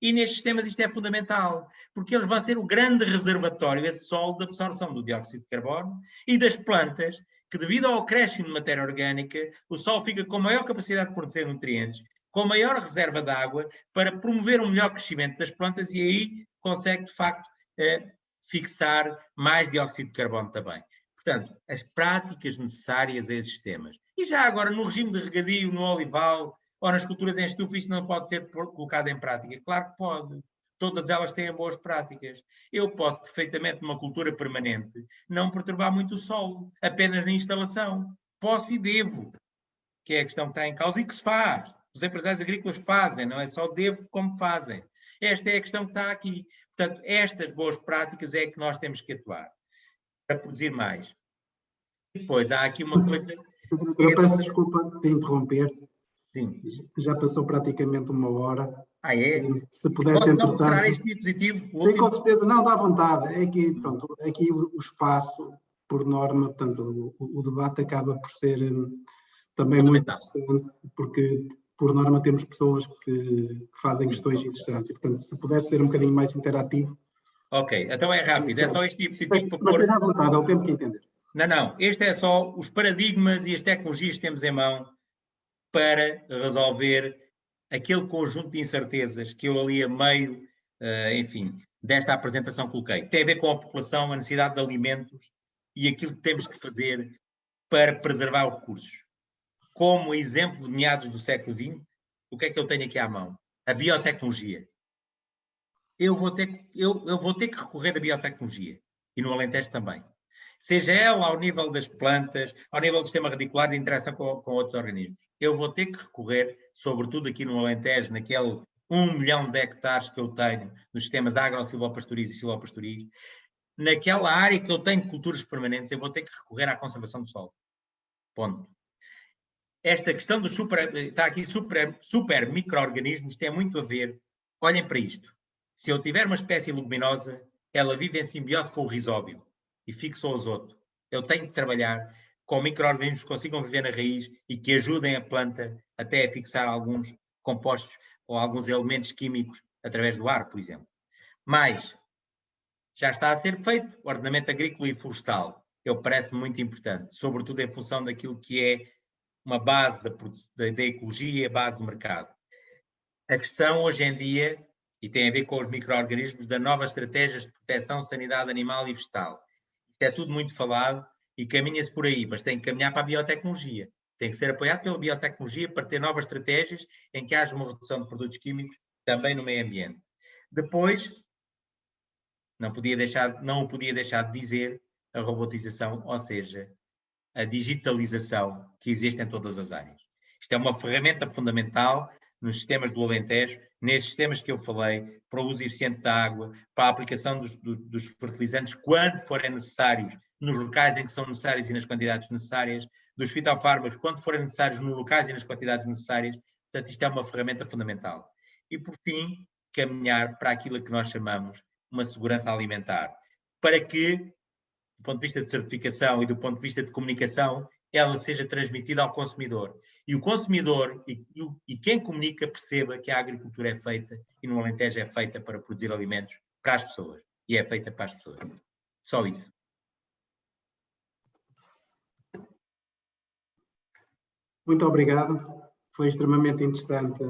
E nestes sistemas isto é fundamental, porque eles vão ser o grande reservatório, esse solo, de absorção do dióxido de carbono e das plantas, que devido ao acréscimo de matéria orgânica, o solo fica com maior capacidade de fornecer nutrientes, com maior reserva de água, para promover um melhor crescimento das plantas e aí consegue, de facto, fixar mais dióxido de carbono também. Portanto, as práticas necessárias a esses sistemas. E já agora, no regime de regadio, no olival, ou nas culturas em estufa, isto não pode ser colocado em prática? Claro que pode. Todas elas têm boas práticas. Eu posso perfeitamente, numa cultura permanente, não perturbar muito o solo, apenas na instalação. Posso e devo, que é a questão que está em causa e que se faz. Os empresários agrícolas fazem, não é só devo como fazem. Esta é a questão que está aqui. Portanto, estas boas práticas é que nós temos que atuar para produzir mais. E depois, há aqui uma coisa... Eu peço desculpa de interromper. Sim. Já passou praticamente 1 hora. Ah, é? Se pudesse, posso entretanto... mostrar este diapositivo? Sim, com certeza. Não, dá vontade. É que, pronto, aqui o espaço, por norma, portanto, o debate acaba por ser também muito interessante, porque, por norma, temos pessoas que fazem questões interessantes. E, portanto, se pudesse ser um bocadinho mais interativo... Ok, então é rápido. É só este diapositivo para pôr... Mas esteja à vontade, é o tempo que entender. Não. Este é só os paradigmas e as tecnologias que temos em mão para resolver aquele conjunto de incertezas que eu ali a meio, enfim, desta apresentação coloquei. Tem a ver com a população, a necessidade de alimentos e aquilo que temos que fazer para preservar os recursos. Como exemplo de meados do século XX, o que é que eu tenho aqui à mão? A biotecnologia. Eu vou ter que recorrer à biotecnologia. E no Alentejo também. Seja ela ao nível das plantas, ao nível do sistema radicular de interação com outros organismos. Eu vou ter que recorrer, sobretudo aqui no Alentejo, naquele 1 milhão de hectares que eu tenho nos sistemas agro-silvopastoriz e silvopastoriz, naquela área que eu tenho de culturas permanentes, eu vou ter que recorrer à conservação do solo. Ponto. Esta questão dos está aqui super micro-organismos tem muito a ver, olhem para isto. Se eu tiver uma espécie leguminosa, ela vive em simbiose com o rizóbio e fixa o azoto. Eu tenho que trabalhar com micro-organismos que consigam viver na raiz e que ajudem a planta até a fixar alguns compostos ou alguns elementos químicos através do ar, por exemplo. Mas já está a ser feito o ordenamento agrícola e florestal. Eu parece muito importante, sobretudo em função daquilo que é uma base da ecologia, base do mercado. A questão hoje em dia, e tem a ver com os micro-organismos, das novas estratégias de proteção, sanidade animal e vegetal. Isto é tudo muito falado e caminha-se por aí, mas tem que caminhar para a biotecnologia. Tem que ser apoiado pela biotecnologia para ter novas estratégias em que haja uma redução de produtos químicos também no meio ambiente. Depois, não o podia deixar de dizer, a robotização, ou seja, a digitalização que existe em todas as áreas. Isto é uma ferramenta fundamental nos sistemas do Alentejo, nesses sistemas que eu falei, para o uso eficiente da água, para a aplicação dos fertilizantes quando forem necessários, nos locais em que são necessários e nas quantidades necessárias, dos fitofármacos quando forem necessários nos locais e nas quantidades necessárias. Portanto, isto é uma ferramenta fundamental. E, por fim, caminhar para aquilo que nós chamamos uma segurança alimentar, para que, do ponto de vista de certificação e do ponto de vista de comunicação, ela seja transmitida ao consumidor. E o consumidor e quem comunica perceba que a agricultura é feita, e no Alentejo é feita para produzir alimentos para as pessoas. E é feita para as pessoas. Só isso. Muito obrigado. Foi extremamente interessante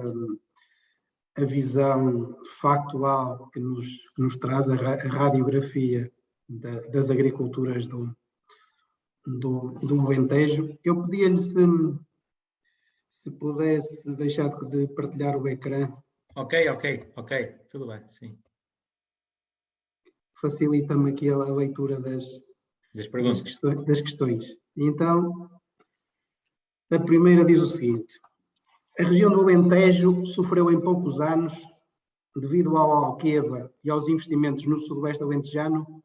a visão factual que nos traz a radiografia das agriculturas do Alentejo. Eu pedia-lhe se pudesse deixar de partilhar o ecrã. Ok, tudo bem, sim. facilita-me aqui a leitura das questões. Então, a primeira diz o seguinte: a região do Alentejo sofreu em poucos anos, devido ao Alqueva e aos investimentos no sudoeste alentejano,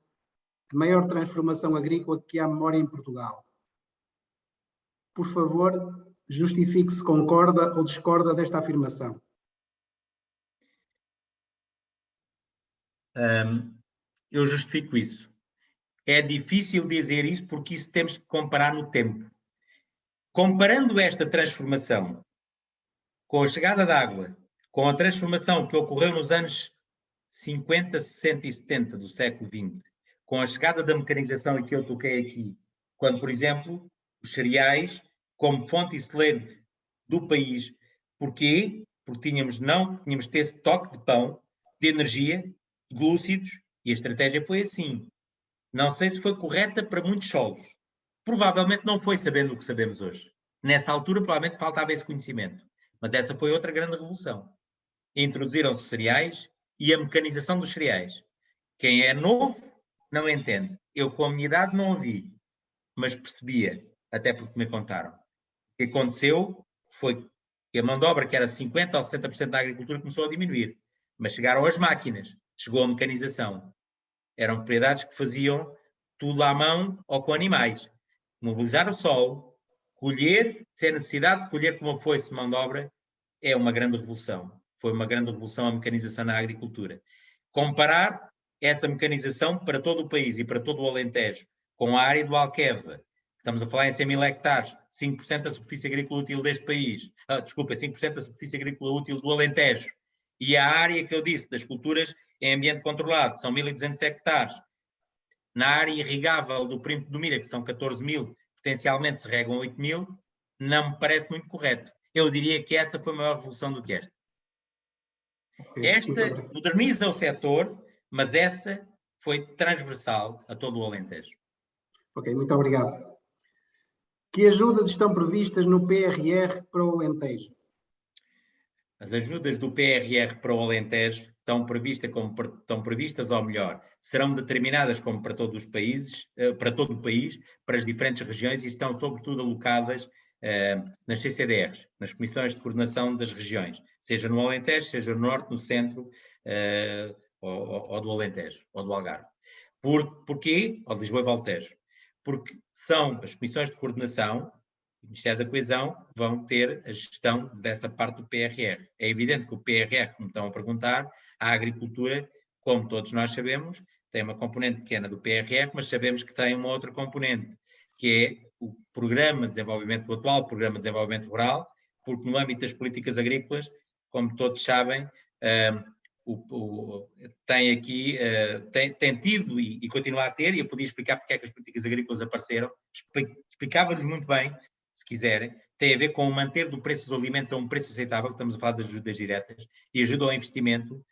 a maior transformação agrícola que há memória em Portugal. Por favor, justifique se concorda ou discorda desta afirmação. Eu justifico isso. É difícil dizer isso porque isso temos que comparar no tempo. Comparando esta transformação com a chegada de água, com a transformação que ocorreu nos anos 50, 60 e 70 do século XX, com a chegada da mecanização e que eu toquei aqui, quando, por exemplo, os cereais, como fonte e celeiro do país, porquê? Porque tínhamos de ter esse toque de pão, de energia, de glúcidos, e a estratégia foi assim. Não sei se foi correta para muitos solos. Provavelmente não foi, sabendo o que sabemos hoje. Nessa altura, provavelmente faltava esse conhecimento. Mas essa foi outra grande revolução. Introduziram-se cereais e a mecanização dos cereais. Quem é novo não entende. Eu, com a minha idade, não ouvi, mas percebia, até porque me contaram. O que aconteceu foi que a mão de obra, que era 50% ou 60% da agricultura, começou a diminuir. Mas chegaram as máquinas, chegou a mecanização. Eram propriedades que faziam tudo à mão ou com animais. Mobilizar o solo, colher, se é necessidade de colher como fosse mão de obra, é uma grande revolução. Foi uma grande revolução a mecanização na agricultura. Comparar essa mecanização para todo o país e para todo o Alentejo com a área do Alqueva, estamos a falar em 100 mil hectares, 5% da superfície agrícola útil deste país, 5% da superfície agrícola útil do Alentejo, e a área que eu disse das culturas em ambiente controlado, são 1.200 hectares. Na área irrigável do Príncipe do Mira, que são 14 mil, potencialmente se regam 8 mil, não me parece muito correto. Eu diria que essa foi a maior revolução do que esta. Esta moderniza o setor, mas essa foi transversal a todo o Alentejo. Ok, muito obrigado. Que ajudas estão previstas no PRR para o Alentejo? As ajudas do PRR para o Alentejo estão previstas, ou melhor, serão determinadas como para todos os países, para todo o país, para as diferentes regiões e estão sobretudo alocadas nas CCDRs, nas Comissões de Coordenação das Regiões, seja no Alentejo, seja no Norte, no Centro, ou do Alentejo, ou do Algarve. Porquê? Ou de Lisboa e Valtejo. Porque são as Comissões de Coordenação, o Ministério da Coesão, vão ter a gestão dessa parte do PRR. É evidente que o PRR, como estão a perguntar, a agricultura, como todos nós sabemos, tem uma componente pequena do PRR, mas sabemos que tem uma outra componente, que é o Programa de Desenvolvimento, o atual Programa de Desenvolvimento Rural, porque no âmbito das políticas agrícolas, como todos sabem, tem tido e continua a ter, e eu podia explicar porque é que as políticas agrícolas apareceram, explicava-lhes muito bem, se quiserem, tem a ver com o manter do preço dos alimentos a um preço aceitável, estamos a falar das ajudas diretas, e ajuda ao investimento,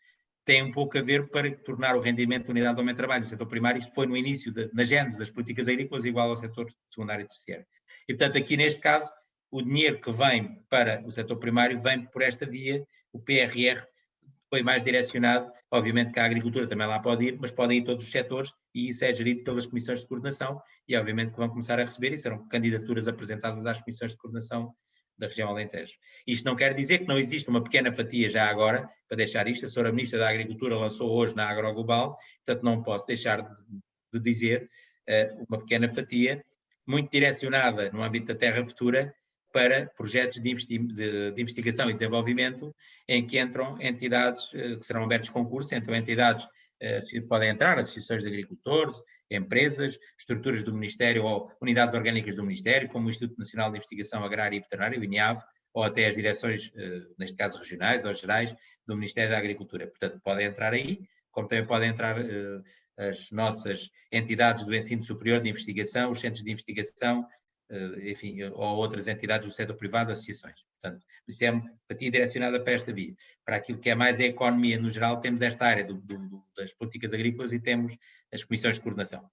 tem um pouco a ver para tornar o rendimento da unidade de homem de trabalho. O setor primário, isto foi no início, na gênese das políticas agrícolas, igual ao setor secundário e terciário. E, portanto, aqui neste caso, o dinheiro que vem para o setor primário vem por esta via, o PRR foi mais direcionado, obviamente que a agricultura também lá pode ir, mas podem ir todos os setores e isso é gerido pelas comissões de coordenação e obviamente que vão começar a receber e serão candidaturas apresentadas às comissões de coordenação da região Alentejo. Isto não quer dizer que não existe uma pequena fatia já agora, para deixar isto, a Sra. Ministra da Agricultura lançou hoje na AgroGlobal, portanto não posso deixar de dizer uma pequena fatia, muito direcionada no âmbito da Terra Futura, para projetos de investigação e desenvolvimento, em que entram entidades que serão abertos concursos, entram entidades que podem entrar, associações de agricultores, empresas, estruturas do Ministério ou unidades orgânicas do Ministério, como o Instituto Nacional de Investigação Agrária e Veterinária, o INIAV, ou até as direções, neste caso regionais ou gerais, do Ministério da Agricultura. Portanto, podem entrar aí, como também podem entrar as nossas entidades do ensino superior de investigação, os centros de investigação, enfim, ou outras entidades do setor privado, associações. Portanto, isso é uma fatia direcionada para esta via. Para aquilo que é mais a economia no geral, temos esta área das políticas agrícolas e temos as comissões de coordenação.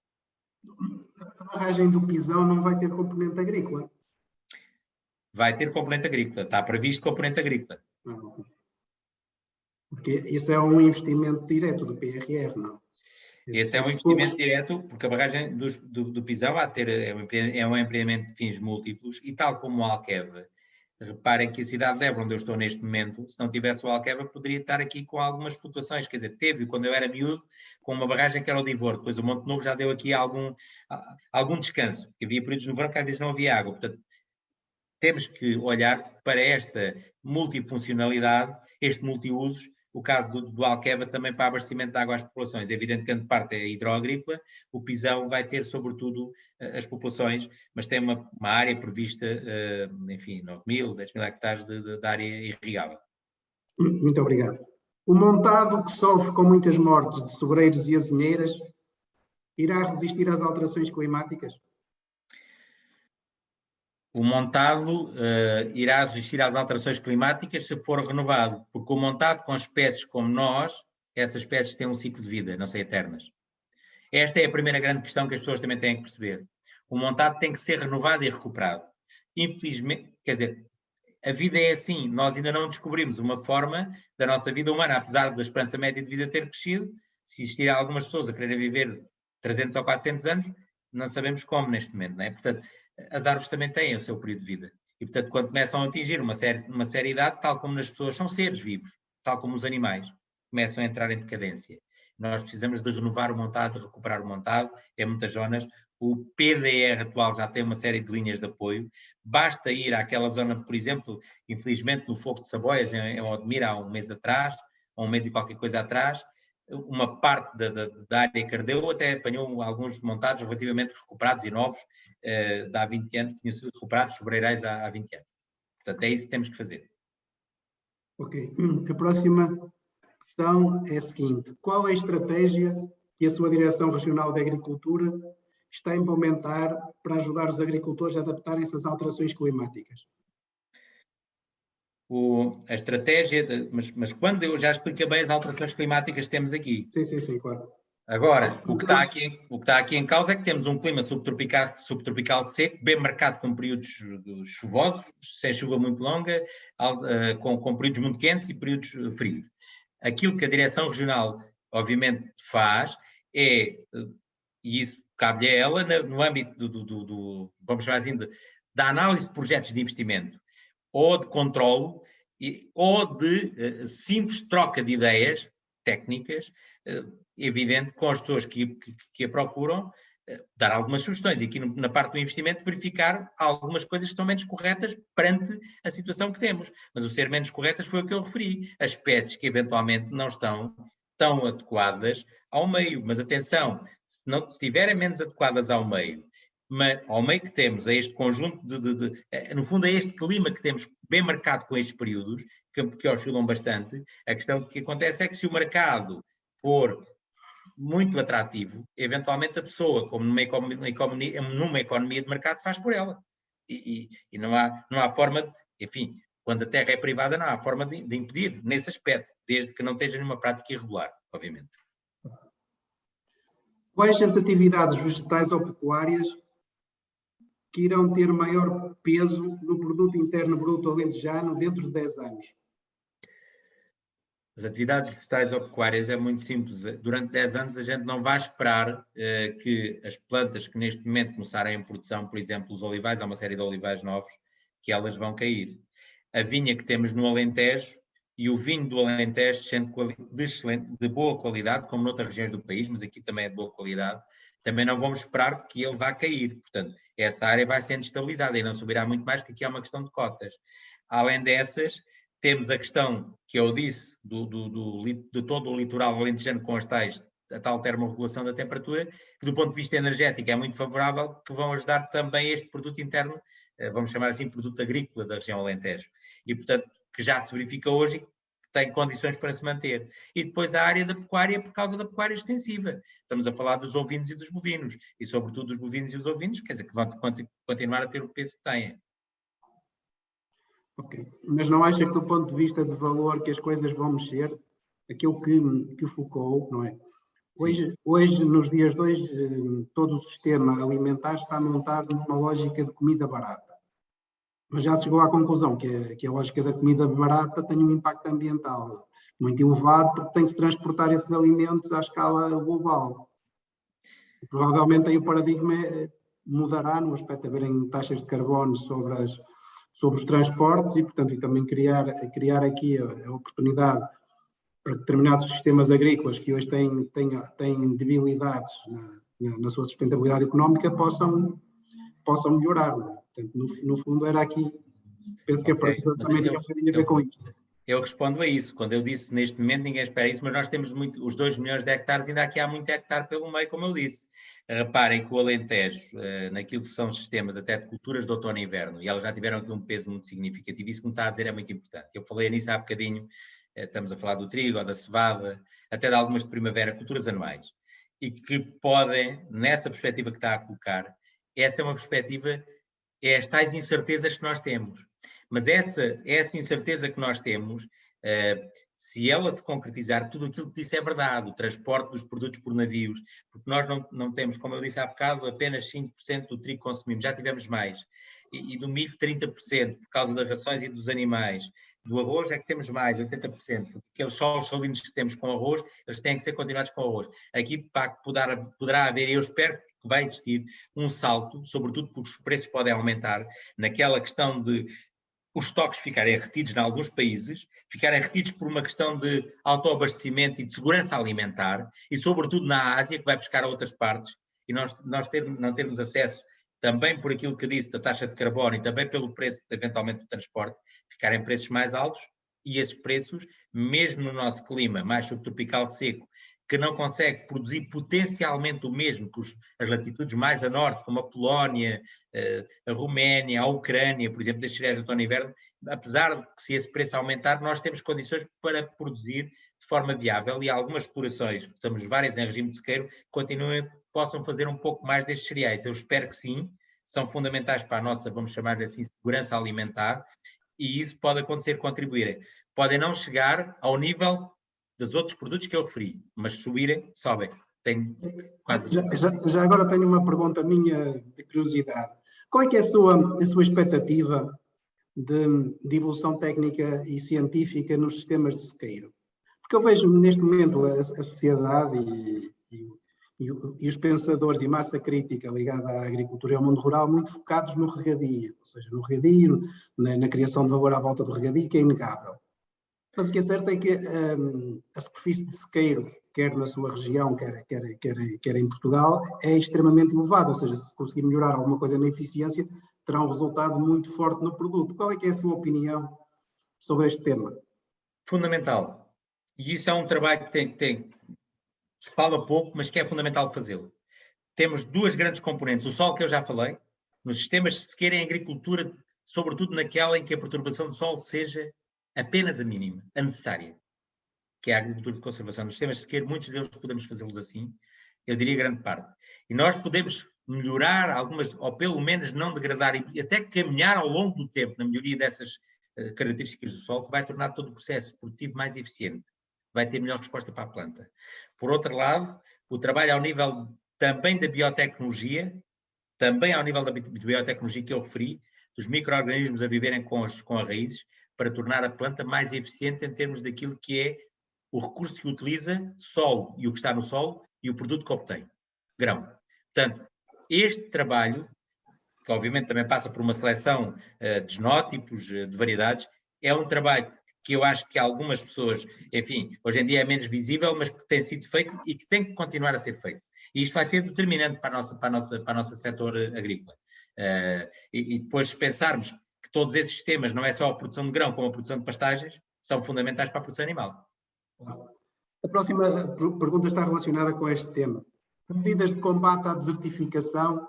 A barragem do Pisão não vai ter componente agrícola? Vai ter componente agrícola, está previsto componente agrícola. Porque isso é um investimento direto do PRR, não? Esse é um investimento direto, porque a barragem do Pisão é um empreendimento de fins múltiplos e tal como o Alqueva. Reparem que a cidade de Évora, onde eu estou neste momento, se não tivesse o Alqueva, poderia estar aqui com algumas flutuações. Quer dizer, teve, quando eu era miúdo, com uma barragem que era o Divor. Depois o Monte Novo já deu aqui algum descanso. Havia períodos no verão que às vezes não havia água. Portanto, temos que olhar para esta multifuncionalidade, este multiusos, o caso do Alqueva também para abastecimento de água às populações. É evidente que grande parte é hidroagrícola, o Pisão vai ter sobretudo as populações, mas tem uma área prevista, enfim, 9.000, 10.000 hectares de área irrigável. Muito obrigado. O montado, que sofre com muitas mortes de sobreiros e azinheiras, irá resistir às alterações climáticas? O montado irá resistir às alterações climáticas se for renovado, porque o montado com espécies como nós, essas espécies têm um ciclo de vida, não são eternas. Esta é a primeira grande questão que as pessoas também têm que perceber. O montado tem que ser renovado e recuperado. Infelizmente, quer dizer, a vida é assim, nós ainda não descobrimos uma forma da nossa vida humana, apesar da esperança média de vida ter crescido, se existir algumas pessoas a quererem viver 300 ou 400 anos, não sabemos como neste momento, não é? Portanto, as árvores também têm o seu período de vida. E, portanto, quando começam a atingir uma séria idade, tal como nas pessoas, são seres vivos, tal como os animais, começam a entrar em decadência. Nós precisamos de renovar o montado, de recuperar o montado, em muitas zonas. O PDR atual já tem uma série de linhas de apoio. Basta ir àquela zona, por exemplo, infelizmente no Fogo de Saboias, em Odmira, há um mês atrás, ou um mês e qualquer coisa atrás, uma parte da área que ardeu até apanhou alguns montados relativamente recuperados e novos, de há 20 anos, tinham sido recuperados, sobreirais há 20 anos. Portanto, é isso que temos que fazer. Ok. A próxima questão é a seguinte: qual é a estratégia que a sua Direção Regional de Agricultura está a implementar para ajudar os agricultores a adaptarem-se às alterações climáticas? A estratégia, mas quando eu já expliquei bem as alterações climáticas que temos aqui. Sim, claro. Agora, o que está aqui em causa é que temos um clima subtropical seco, bem marcado com períodos chuvosos, sem chuva muito longa, com períodos muito quentes e períodos frios. Aquilo que a Direção Regional, obviamente, faz é, e isso cabe a ela, no âmbito vamos chamar assim, da análise de projetos de investimento, ou de controlo, ou de simples troca de ideias técnicas, evidente, com as pessoas que a procuram, dar algumas sugestões. E aqui na parte do investimento verificar algumas coisas que estão menos corretas perante a situação que temos. Mas o ser menos corretas foi o que eu referi. As espécies que eventualmente não estão tão adequadas ao meio. Mas atenção, se estiverem menos adequadas ao meio que temos, a este conjunto no fundo, a este clima que temos bem marcado com estes períodos, que oscilam bastante, a questão que acontece é que se o mercado for muito atrativo, eventualmente a pessoa, como numa economia de mercado, faz por ela. E não há forma, enfim, quando a terra é privada, não há forma de impedir nesse aspecto, desde que não esteja numa prática irregular, obviamente. Quais as atividades vegetais ou pecuárias que irão ter maior peso no produto interno bruto alentejano dentro de 10 anos? As atividades vegetais ou pecuárias é muito simples. Durante 10 anos a gente não vai esperar que as plantas que neste momento começarem em produção, por exemplo, os olivais, há uma série de olivais novos, que elas vão cair. A vinha que temos no Alentejo e o vinho do Alentejo, de boa qualidade, como noutras regiões do país, mas aqui também é de boa qualidade, também não vamos esperar que ele vá cair. Portanto, essa área vai sendo estabilizada e não subirá muito mais, porque aqui é uma questão de cotas. Além dessas, temos a questão, que eu disse, de todo o litoral alentejano com a tal termorregulação da temperatura, que do ponto de vista energético é muito favorável, que vão ajudar também este produto interno, vamos chamar assim, produto agrícola da região Alentejo. E, portanto, que já se verifica hoje que tem condições para se manter. E depois a área da pecuária, por causa da pecuária extensiva. Estamos a falar dos ovinos e dos bovinos. E, sobretudo, dos bovinos e os ovinos, quer dizer, que vão continuar a ter o peso que têm. Ok. Mas não acha que do ponto de vista de valor que as coisas vão mexer? Aquilo que focou, não é? Hoje, nos dias de hoje, todo o sistema alimentar está montado numa lógica de comida barata. Mas já se chegou à conclusão que a lógica da comida barata tem um impacto ambiental muito elevado, porque tem que se transportar esses alimentos à escala global. Provavelmente aí o paradigma mudará no aspecto de haverem taxas de carbono sobre os transportes e, portanto, e também criar aqui a oportunidade para determinados sistemas agrícolas que hoje têm debilidades na sua sustentabilidade económica possam melhorar. Não é? Portanto, no fundo era aqui, penso que a pergunta também tinha um bocadinho a ver com isso. Eu respondo a isso. Quando eu disse neste momento ninguém espera isso, mas nós temos os 2 milhões de hectares, ainda aqui há muito hectare pelo meio, como eu disse. Reparem que o Alentejo, naquilo que são sistemas até de culturas de outono e inverno, e elas já tiveram aqui um peso muito significativo, isso que me está a dizer é muito importante. Eu falei nisso há bocadinho, estamos a falar do trigo ou da cevada, até de algumas de primavera, culturas anuais, e que podem, nessa perspectiva que está a colocar, essa é uma perspectiva, é as tais incertezas que nós temos. Mas essa incerteza que nós temos, se ela se concretizar, tudo aquilo que disse é verdade, o transporte dos produtos por navios, porque nós não temos, como eu disse há bocado, apenas 5% do trigo que consumimos, já tivemos mais, e do milho 30%, por causa das rações e dos animais. Do arroz é que temos mais, 80%, porque aqueles solos salinos que temos com arroz, eles têm que ser continuados com arroz. Aqui, de facto, poderá haver, e eu espero que vai existir, um salto, sobretudo porque os preços podem aumentar, naquela questão de os estoques ficarem retidos em alguns países, ficarem retidos por uma questão de autoabastecimento e de segurança alimentar, e sobretudo na Ásia, que vai buscar a outras partes, e nós não termos acesso também por aquilo que disse da taxa de carbono e também pelo preço, eventualmente, do transporte, ficarem preços mais altos, e esses preços, mesmo no nosso clima mais subtropical seco, que não consegue produzir potencialmente o mesmo que as latitudes mais a norte, como a Polónia, a Roménia, a Ucrânia, por exemplo, das cereais de outono e inverno, apesar de que se esse preço aumentar, nós temos condições para produzir de forma viável, e há algumas explorações, estamos várias em regime de sequeiro, possam fazer um pouco mais destes cereais. Eu espero que sim, são fundamentais para a nossa, vamos chamar assim, segurança alimentar, e isso pode acontecer, contribuírem. Podem não chegar ao nível dos outros produtos que eu referi, mas subirem, sobem. Tenho quase... já agora tenho uma pergunta minha de curiosidade. Qual é que é a sua expectativa de evolução técnica e científica nos sistemas de sequeiro? Porque eu vejo neste momento a sociedade e os pensadores e massa crítica ligada à agricultura e ao mundo rural muito focados no regadio, ou seja, no regadio, na criação de valor à volta do regadio, que é inegável. Mas o que é certo é que a superfície de sequeiro, quer na sua região, quer em Portugal, é extremamente elevada, ou seja, se conseguir melhorar alguma coisa na eficiência, terá um resultado muito forte no produto. Qual é que é a sua opinião sobre este tema? Fundamental. E isso é um trabalho que se fala pouco, mas que é fundamental fazê-lo. Temos 2 grandes componentes. O sol, que eu já falei, nos sistemas de sequeiro em agricultura, sobretudo naquela em que a perturbação do sol seja apenas a mínima, a necessária, que é a agricultura de conservação. Nos sistemas de sequeiro, muitos deles podemos fazê-los assim, eu diria grande parte. E nós podemos melhorar algumas, ou pelo menos não degradar, e até caminhar ao longo do tempo na melhoria dessas características do solo, que vai tornar todo o processo produtivo mais eficiente, vai ter melhor resposta para a planta. Por outro lado, o trabalho ao nível também da biotecnologia, também ao nível da biotecnologia que eu referi, dos micro-organismos a viverem com as raízes, para tornar a planta mais eficiente em termos daquilo que é o recurso que utiliza, solo e o que está no solo, e o produto que obtém, grão. Portanto, este trabalho, que obviamente também passa por uma seleção de genótipos, de variedades, é um trabalho que eu acho que algumas pessoas, enfim, hoje em dia é menos visível, mas que tem sido feito e que tem que continuar a ser feito. E isto vai ser determinante para o nosso setor agrícola. E depois, se pensarmos que todos esses sistemas, não é só a produção de grão, como a produção de pastagens, são fundamentais para a produção animal. A próxima pergunta está relacionada com este tema. Que medidas de combate à desertificação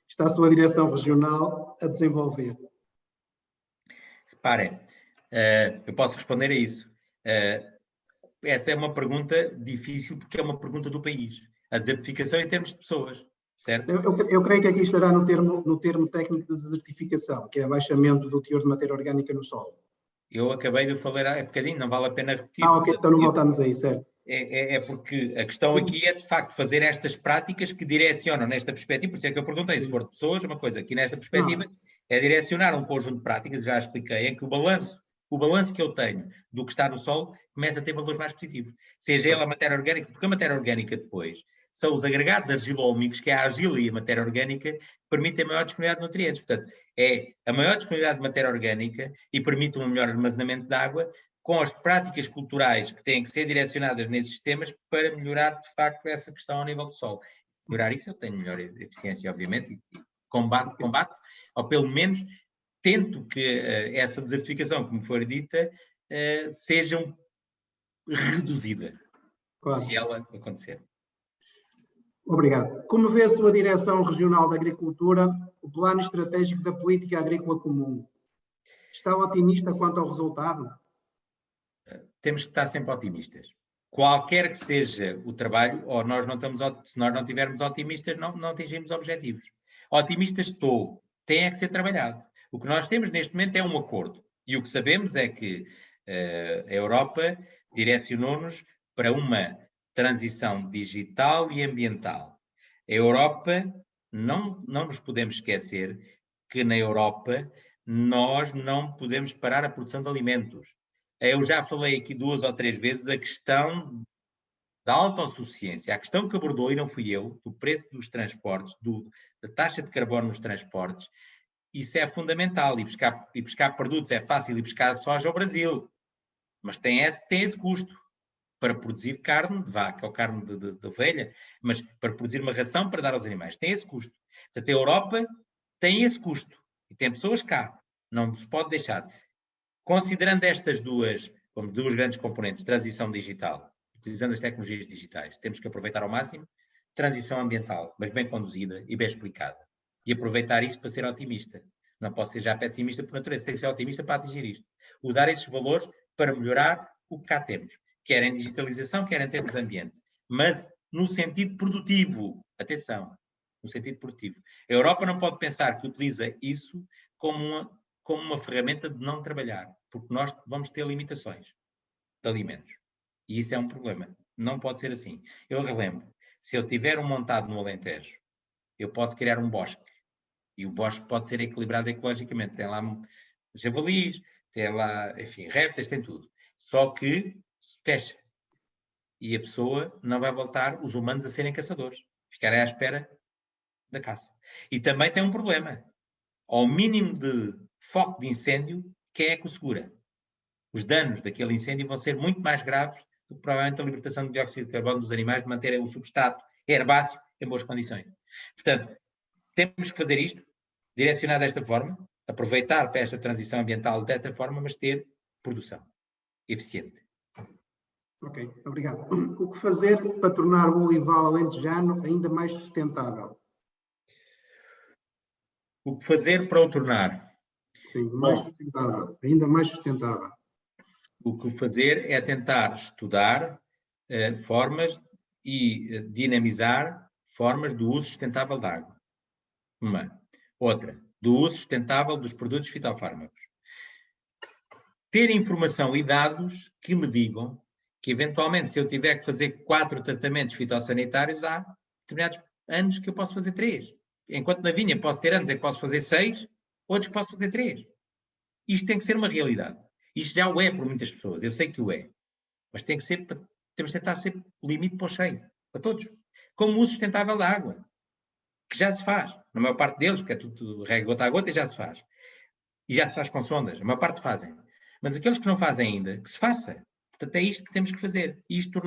está a sua direção regional a desenvolver? Reparem, eu posso responder a isso. Essa é uma pergunta difícil porque é uma pergunta do país. A desertificação em termos de pessoas, certo? Eu creio que aqui estará no termo técnico de desertificação, que é abaixamento do teor de matéria orgânica no solo. Eu acabei de falar há bocadinho, não vale a pena repetir. Ok, então não voltamos aí, certo? É porque a questão aqui é, de facto, fazer estas práticas que direcionam nesta perspectiva, por isso é que eu perguntei, se for de pessoas, uma coisa, aqui nesta perspectiva, é direcionar um conjunto de práticas, já expliquei, em que o balanço que eu tenho do que está no solo começa a ter valores mais positivos. Seja ela a matéria orgânica, porque a matéria orgânica depois, são os agregados argilolímicos, que é a argila e a matéria orgânica, que permitem a maior disponibilidade de nutrientes. Portanto, é a maior disponibilidade de matéria orgânica e permite um melhor armazenamento de água, com as práticas culturais que têm que ser direcionadas nesses sistemas para melhorar, de facto, essa questão ao nível do solo. Melhorar isso, eu tenho melhor eficiência, obviamente, e combate, ou pelo menos tento que essa desertificação, como for dita, seja reduzida, Claro. se ela acontecer. Obrigado. Como vê a sua Direção Regional da Agricultura, o Plano Estratégico da Política Agrícola Comum? Está otimista quanto ao resultado? Temos que estar sempre otimistas. Qualquer que seja o trabalho, ou nós não estamos, se nós não estivermos otimistas, não atingimos objetivos. Otimistas estou, tem é que ser trabalhado. O que nós temos neste momento é um acordo. E o que sabemos é que a Europa direcionou-nos para uma transição digital e ambiental. A Europa, não nos podemos esquecer que na Europa nós não podemos parar a produção de alimentos. Eu já falei aqui 2 ou 3 vezes a questão da autossuficiência, a questão que abordou, e não fui eu, do preço dos transportes, da taxa de carbono nos transportes. Isso é fundamental, e pescar produtos é fácil, e pescar soja ao Brasil, mas tem esse custo para produzir carne de vaca ou carne de ovelha, mas para produzir uma ração para dar aos animais, tem esse custo. Portanto, a Europa tem esse custo, e tem pessoas cá, não se pode deixar. Considerando estas duas grandes componentes, transição digital, utilizando as tecnologias digitais, temos que aproveitar ao máximo, transição ambiental, mas bem conduzida e bem explicada. E aproveitar isto para ser otimista. Não posso ser já pessimista por natureza, tem que ser otimista para atingir isto. Usar esses valores para melhorar o que cá temos, quer em digitalização, quer em termos de ambiente. Mas no sentido produtivo, atenção, no sentido produtivo. A Europa não pode pensar que utiliza isso como uma ferramenta de não trabalhar, porque nós vamos ter limitações de alimentos. E isso é um problema. Não pode ser assim. Eu relembro, se eu tiver um montado no Alentejo, eu posso criar um bosque. E o bosque pode ser equilibrado ecologicamente. Tem lá javalis, tem lá, enfim, répteis, tem tudo. Só que fecha. E a pessoa não vai voltar, os humanos, a serem caçadores. Ficarem à espera da caça. E também tem um problema. Ao mínimo de foco de incêndio, quem é que o segura? Os danos daquele incêndio vão ser muito mais graves do que provavelmente a libertação de dióxido de carbono dos animais, de manterem o substrato herbáceo em boas condições. Portanto, temos que fazer isto, direcionar desta forma, aproveitar para esta transição ambiental desta forma, mas ter produção eficiente. Ok, obrigado. O que fazer para tornar o olival alentejano ainda mais sustentável? O que fazer para o tornar? Sim, mais sustentável, ainda mais sustentável. O que fazer é tentar estudar formas e dinamizar formas do uso sustentável da água. Uma. Outra, do uso sustentável dos produtos fitofármacos. Ter informação e dados que me digam que, eventualmente, se eu tiver que fazer 4 tratamentos fitossanitários, há determinados anos que eu posso fazer 3. Enquanto na vinha posso ter anos em que posso fazer 6, outros posso fazer 3. Isto tem que ser uma realidade. Isto já o é por muitas pessoas, eu sei que o é. Mas tem que ser, temos que tentar ser limite para o cheio, para todos. Como o uso sustentável da água, que já se faz. Na maior parte deles, porque é tudo rega gota a gota, e já se faz. E já se faz com sondas, a maior parte fazem. Mas aqueles que não fazem ainda, que se faça. Portanto, é isto que temos que fazer. E isto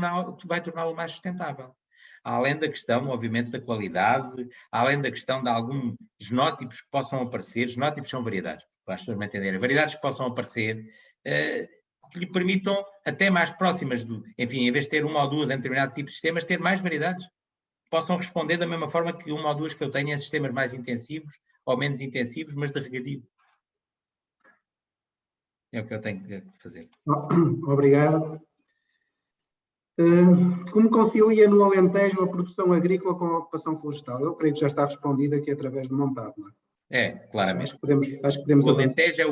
vai torná-lo mais sustentável. Além da questão, obviamente, da qualidade, além da questão de alguns genótipos que possam aparecer, genótipos são variedades, para as pessoas me entenderem, variedades que possam aparecer, que lhe permitam, até mais próximas, enfim, em vez de ter uma ou duas em determinado tipo de sistemas, ter mais variedades. Possam responder da mesma forma que uma ou duas que eu tenho em sistemas mais intensivos ou menos intensivos, mas de regadio. É o que eu tenho que fazer. Obrigado. Como concilia no Alentejo a produção agrícola com a ocupação florestal? Eu creio que já está respondida aqui através do montado, não é? É, claramente. Acho que podemos o Alentejo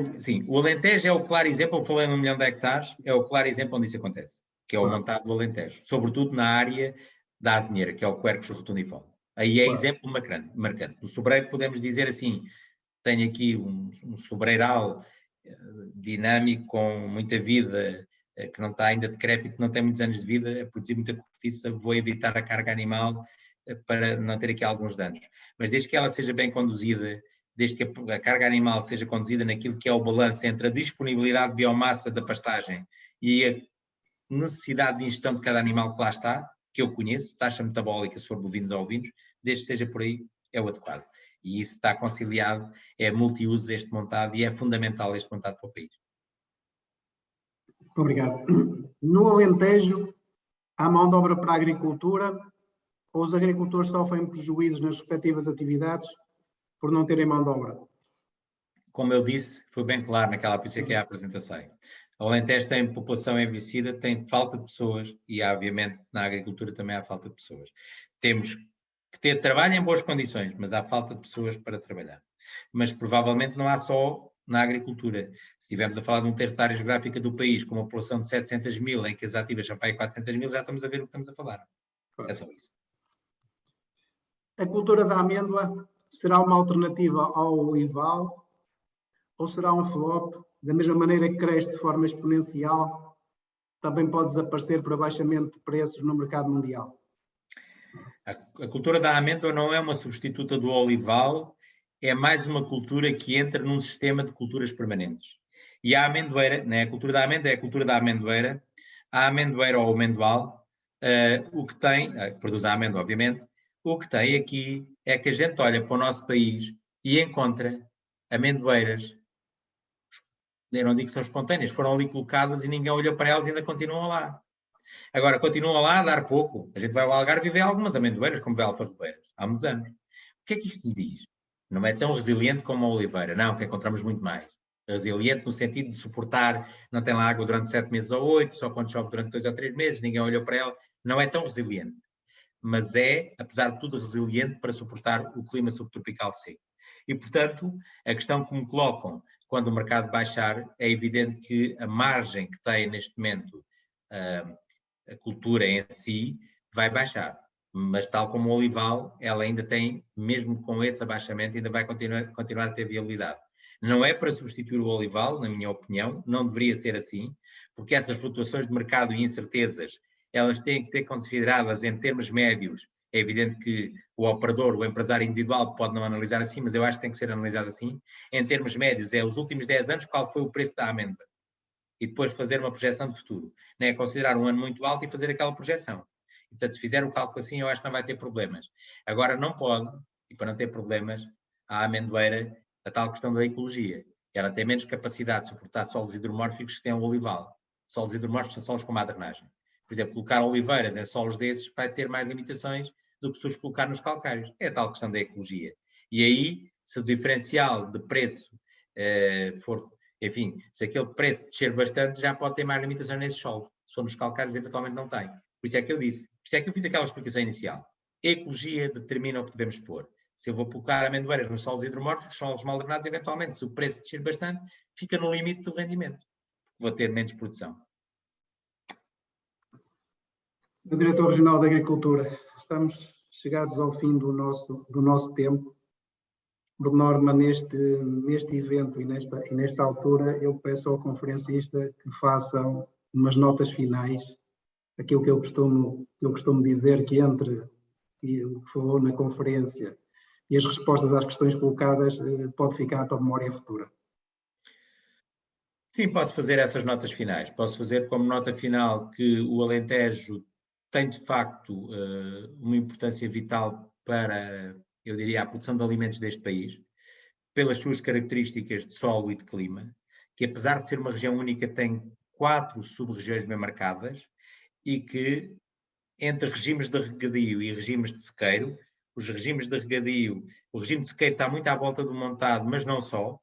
o Alentejo é o claro exemplo, eu falei num 1 milhão de hectares, é o claro exemplo onde isso acontece, que é o montado do Alentejo, sobretudo na área da azinheira, que é o Quercus rotundifolium. Aí é exemplo marcante. No sobreiro podemos dizer assim, tenho aqui um sobreiral dinâmico, com muita vida, que não está ainda decrépito, não tem muitos anos de vida, a produzir muita cortiça, vou evitar a carga animal para não ter aqui alguns danos. Mas desde que ela seja bem conduzida, desde que a carga animal seja conduzida naquilo que é o balanço entre a disponibilidade de biomassa da pastagem e a necessidade de ingestão de cada animal que lá está, que eu conheço, taxa metabólica se for bovinos ou ovinos, desde que seja por aí, é o adequado. E isso está conciliado, é multiuso este montado e é fundamental este montado para o país. Obrigado. No Alentejo, há mão de obra para a agricultura ou os agricultores sofrem prejuízos nas respectivas atividades por não terem mão de obra? Como eu disse, foi bem claro naquela que é a apresentação. O Alentejo tem população envelhecida, tem falta de pessoas e, obviamente, na agricultura também há falta de pessoas. Temos que ter trabalho em boas condições, mas há falta de pessoas para trabalhar. Mas provavelmente não há só na agricultura. Se estivermos a falar de um terço da área geográfica do país, com uma população de 700 mil, em que as ativas são para aí 400 mil, já estamos a ver o que estamos a falar. É só isso. A cultura da amêndoa será uma alternativa ao olival ou será um flop? Da mesma maneira que cresce de forma exponencial, também pode desaparecer por abaixamento de preços no mercado mundial. A cultura da amêndoa não é uma substituta do olival, é mais uma cultura que entra num sistema de culturas permanentes. E a amendoeira, né, a cultura da amêndoa é a cultura da amendoeira. A amendoeira ou amendoal, o que tem, produz a amêndoa, obviamente, o que tem aqui é que a gente olha para o nosso país e encontra amendoeiras, eu não digo que são espontâneas, foram ali colocadas e ninguém olhou para elas e ainda continuam lá. Agora, continuam lá a dar pouco. A gente vai ao Algarve e vê algumas amendoeiras, como vê alfarrobeiras, há muitos anos. O que é que isto me diz? Não é tão resiliente como a oliveira, não, que encontramos muito mais. Resiliente no sentido de suportar, não tem lá água durante 7 meses ou 8, só quando chove durante 2 ou 3 meses, ninguém olhou para ela. Não é tão resiliente. Mas é, apesar de tudo, resiliente para suportar o clima subtropical seco. E, portanto, a questão que me colocam, quando o mercado baixar, é evidente que a margem que tem neste momento a cultura em si vai baixar. Mas tal como o olival, ela ainda tem, mesmo com esse abaixamento, ainda vai continuar a ter viabilidade. Não é para substituir o olival, na minha opinião, não deveria ser assim, porque essas flutuações de mercado e incertezas, elas têm que ser consideradas em termos médios. É evidente que o operador, o empresário individual pode não analisar assim, mas eu acho que tem que ser analisado assim. Em termos médios, é os últimos 10 anos, qual foi o preço da amêndoa? E depois fazer uma projeção de futuro. Não é considerar um ano muito alto e fazer aquela projeção. Portanto, se fizer o cálculo assim, eu acho que não vai ter problemas. Agora, não pode, e para não ter problemas, a amendoeira, a tal questão da ecologia. Ela tem menos capacidade de suportar solos hidromórficos que tem o olival. Solos hidromórficos são solos com má drenagem. Por exemplo, colocar oliveiras em solos desses vai ter mais limitações do que se os colocar nos calcários. É a tal questão da ecologia. E aí, se o diferencial de preço for, enfim, se aquele preço descer bastante, já pode ter mais limitações nesses solos. Se for nos calcários, eventualmente não tem. Por isso é que eu disse, por isso é que eu fiz aquela explicação inicial. A ecologia determina o que devemos pôr. Se eu vou colocar amendoeiras nos solos hidromórficos, solos mal drenados, eventualmente, se o preço descer bastante, fica no limite do rendimento. Vou ter menos produção. Sr. Diretor Regional da Agricultura, estamos chegados ao fim do nosso tempo. Por norma, neste evento e nesta altura, eu peço ao conferencista que façam umas notas finais, aquilo que eu costumo dizer, que entre o que falou na conferência e as respostas às questões colocadas pode ficar para a memória futura. Sim, posso fazer essas notas finais. Posso fazer como nota final que o Alentejo tem, de facto, uma importância vital para, eu diria, a produção de alimentos deste país, pelas suas características de solo e de clima, que apesar de ser uma região única, tem 4 sub-regiões bem marcadas e que, entre regimes de regadio e regimes de sequeiro, os regimes de regadio, o regime de sequeiro está muito à volta do montado, mas não só,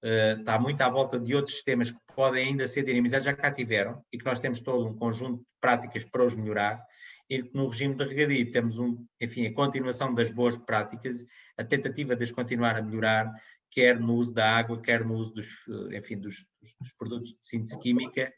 está muito à volta de outros sistemas que podem ainda ser dinamizados, já cá tiveram, e que nós temos todo um conjunto de práticas para os melhorar, e no regime de regadio temos, enfim, a continuação das boas práticas, a tentativa de as continuar a melhorar, quer no uso da água, quer no uso dos produtos de síntese química,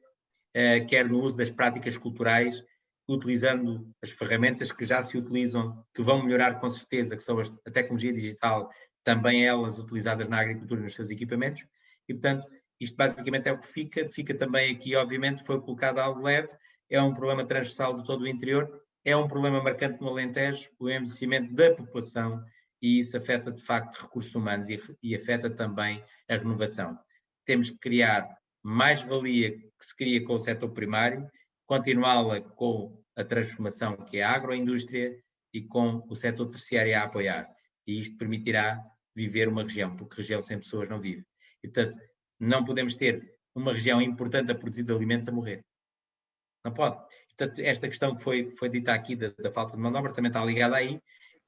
quer no uso das práticas culturais, utilizando as ferramentas que já se utilizam, que vão melhorar com certeza, que são a tecnologia digital, também elas utilizadas na agricultura e nos seus equipamentos, e portanto, isto basicamente é o que fica também aqui, obviamente, foi colocado algo leve, é um problema transversal de todo o interior, é um problema marcante no Alentejo, o envelhecimento da população, e isso afeta de facto recursos humanos e afeta também a renovação. Temos que criar mais-valia que se cria com o setor primário, continuá-la com a transformação que é a agroindústria e com o setor terciário a apoiar. E isto permitirá viver uma região, porque região sem pessoas não vive. E, portanto, não podemos ter uma região importante a produzir de alimentos a morrer. Não pode. Portanto, esta questão que foi dita aqui da falta de mão de obra também está ligada aí,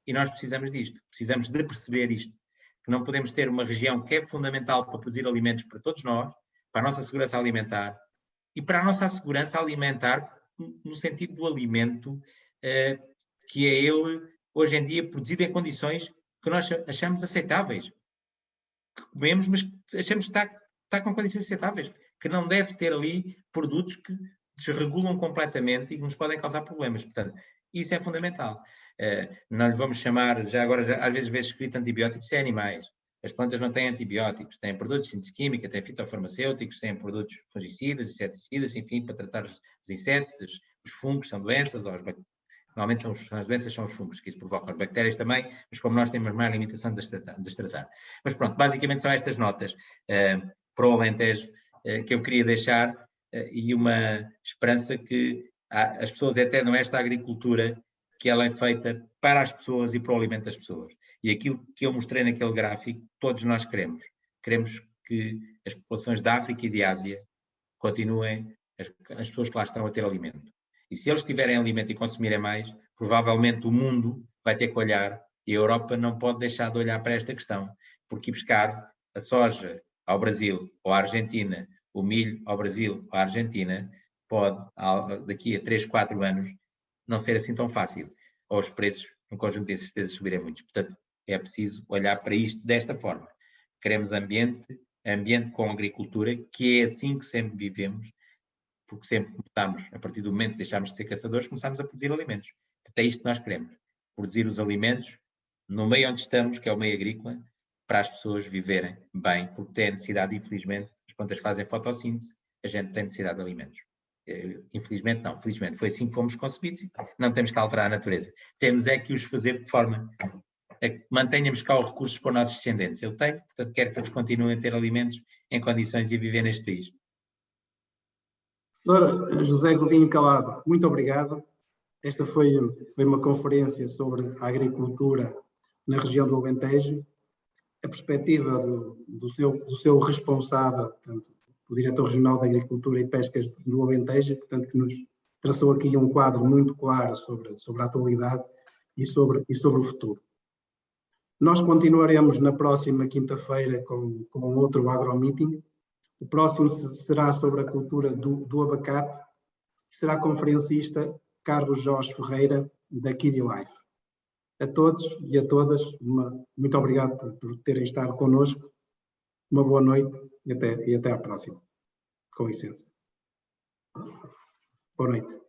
e nós precisamos disto. Precisamos de perceber isto. Que não podemos ter uma região que é fundamental para produzir alimentos para todos nós, para a nossa segurança alimentar, e para a nossa segurança alimentar no sentido do alimento, que é ele, hoje em dia, produzido em condições que nós achamos aceitáveis. Que comemos, mas achamos que está com condições aceitáveis. Que não deve ter ali produtos que desregulam completamente e que nos podem causar problemas. Portanto, isso é fundamental. Não lhe vamos chamar, já agora, às vezes vê escrito antibióticos, isso é animais. As plantas não têm antibióticos, têm produtos de síntese química, têm fitofarmacêuticos, têm produtos fungicidas, inseticidas, enfim, para tratar os insetos, os fungos, são doenças, normalmente são as doenças, são os fungos que isso provocam, as bactérias também, mas como nós temos mais limitação de as tratar. Mas pronto, basicamente são estas notas para o Alentejo que eu queria deixar e uma esperança que as pessoas entendam esta agricultura, que ela é feita para as pessoas e para o alimento das pessoas. E aquilo que eu mostrei naquele gráfico, todos nós queremos. Queremos que as populações da África e de Ásia continuem, as pessoas que lá estão, a ter alimento. E se eles tiverem alimento e consumirem mais, provavelmente o mundo vai ter que olhar, e a Europa não pode deixar de olhar para esta questão, porque ir buscar a soja ao Brasil ou à Argentina, o milho ao Brasil ou à Argentina, pode, daqui a 3, 4 anos, não ser assim tão fácil. Ou os preços, no conjunto desses despesas, subirem muito. Portanto, é preciso olhar para isto desta forma. Queremos ambiente com agricultura, que é assim que sempre vivemos, porque sempre começamos, a partir do momento que deixámos de ser caçadores, começámos a produzir alimentos. Portanto, é isto que nós queremos. Produzir os alimentos no meio onde estamos, que é o meio agrícola, para as pessoas viverem bem, porque têm necessidade, infelizmente, as plantas fazem fotossíntese, a gente tem necessidade de alimentos. Infelizmente não, felizmente foi assim que fomos concebidos e não temos que alterar a natureza. Temos é que os fazer de forma a que mantenhamos cá os recursos para os nossos descendentes. Eu tenho, portanto quero que eles continuem a ter alimentos em condições de viver neste país. Doutor José Godinho Calado, muito obrigado. Esta foi uma conferência sobre a agricultura na região do Alentejo. A perspectiva do seu responsável, portanto, o Diretor Regional da Agricultura e Pescas do Alentejo, portanto, que nos traçou aqui um quadro muito claro sobre a atualidade e sobre o futuro. Nós continuaremos na próxima quinta-feira com outro agromeeting. O próximo será sobre a cultura do abacate. Será conferencista Carlos Jorge Ferreira, da Kiwi Life. A todos e a todas, muito obrigado por terem estado connosco. Uma boa noite e até à próxima. Com licença. Boa noite.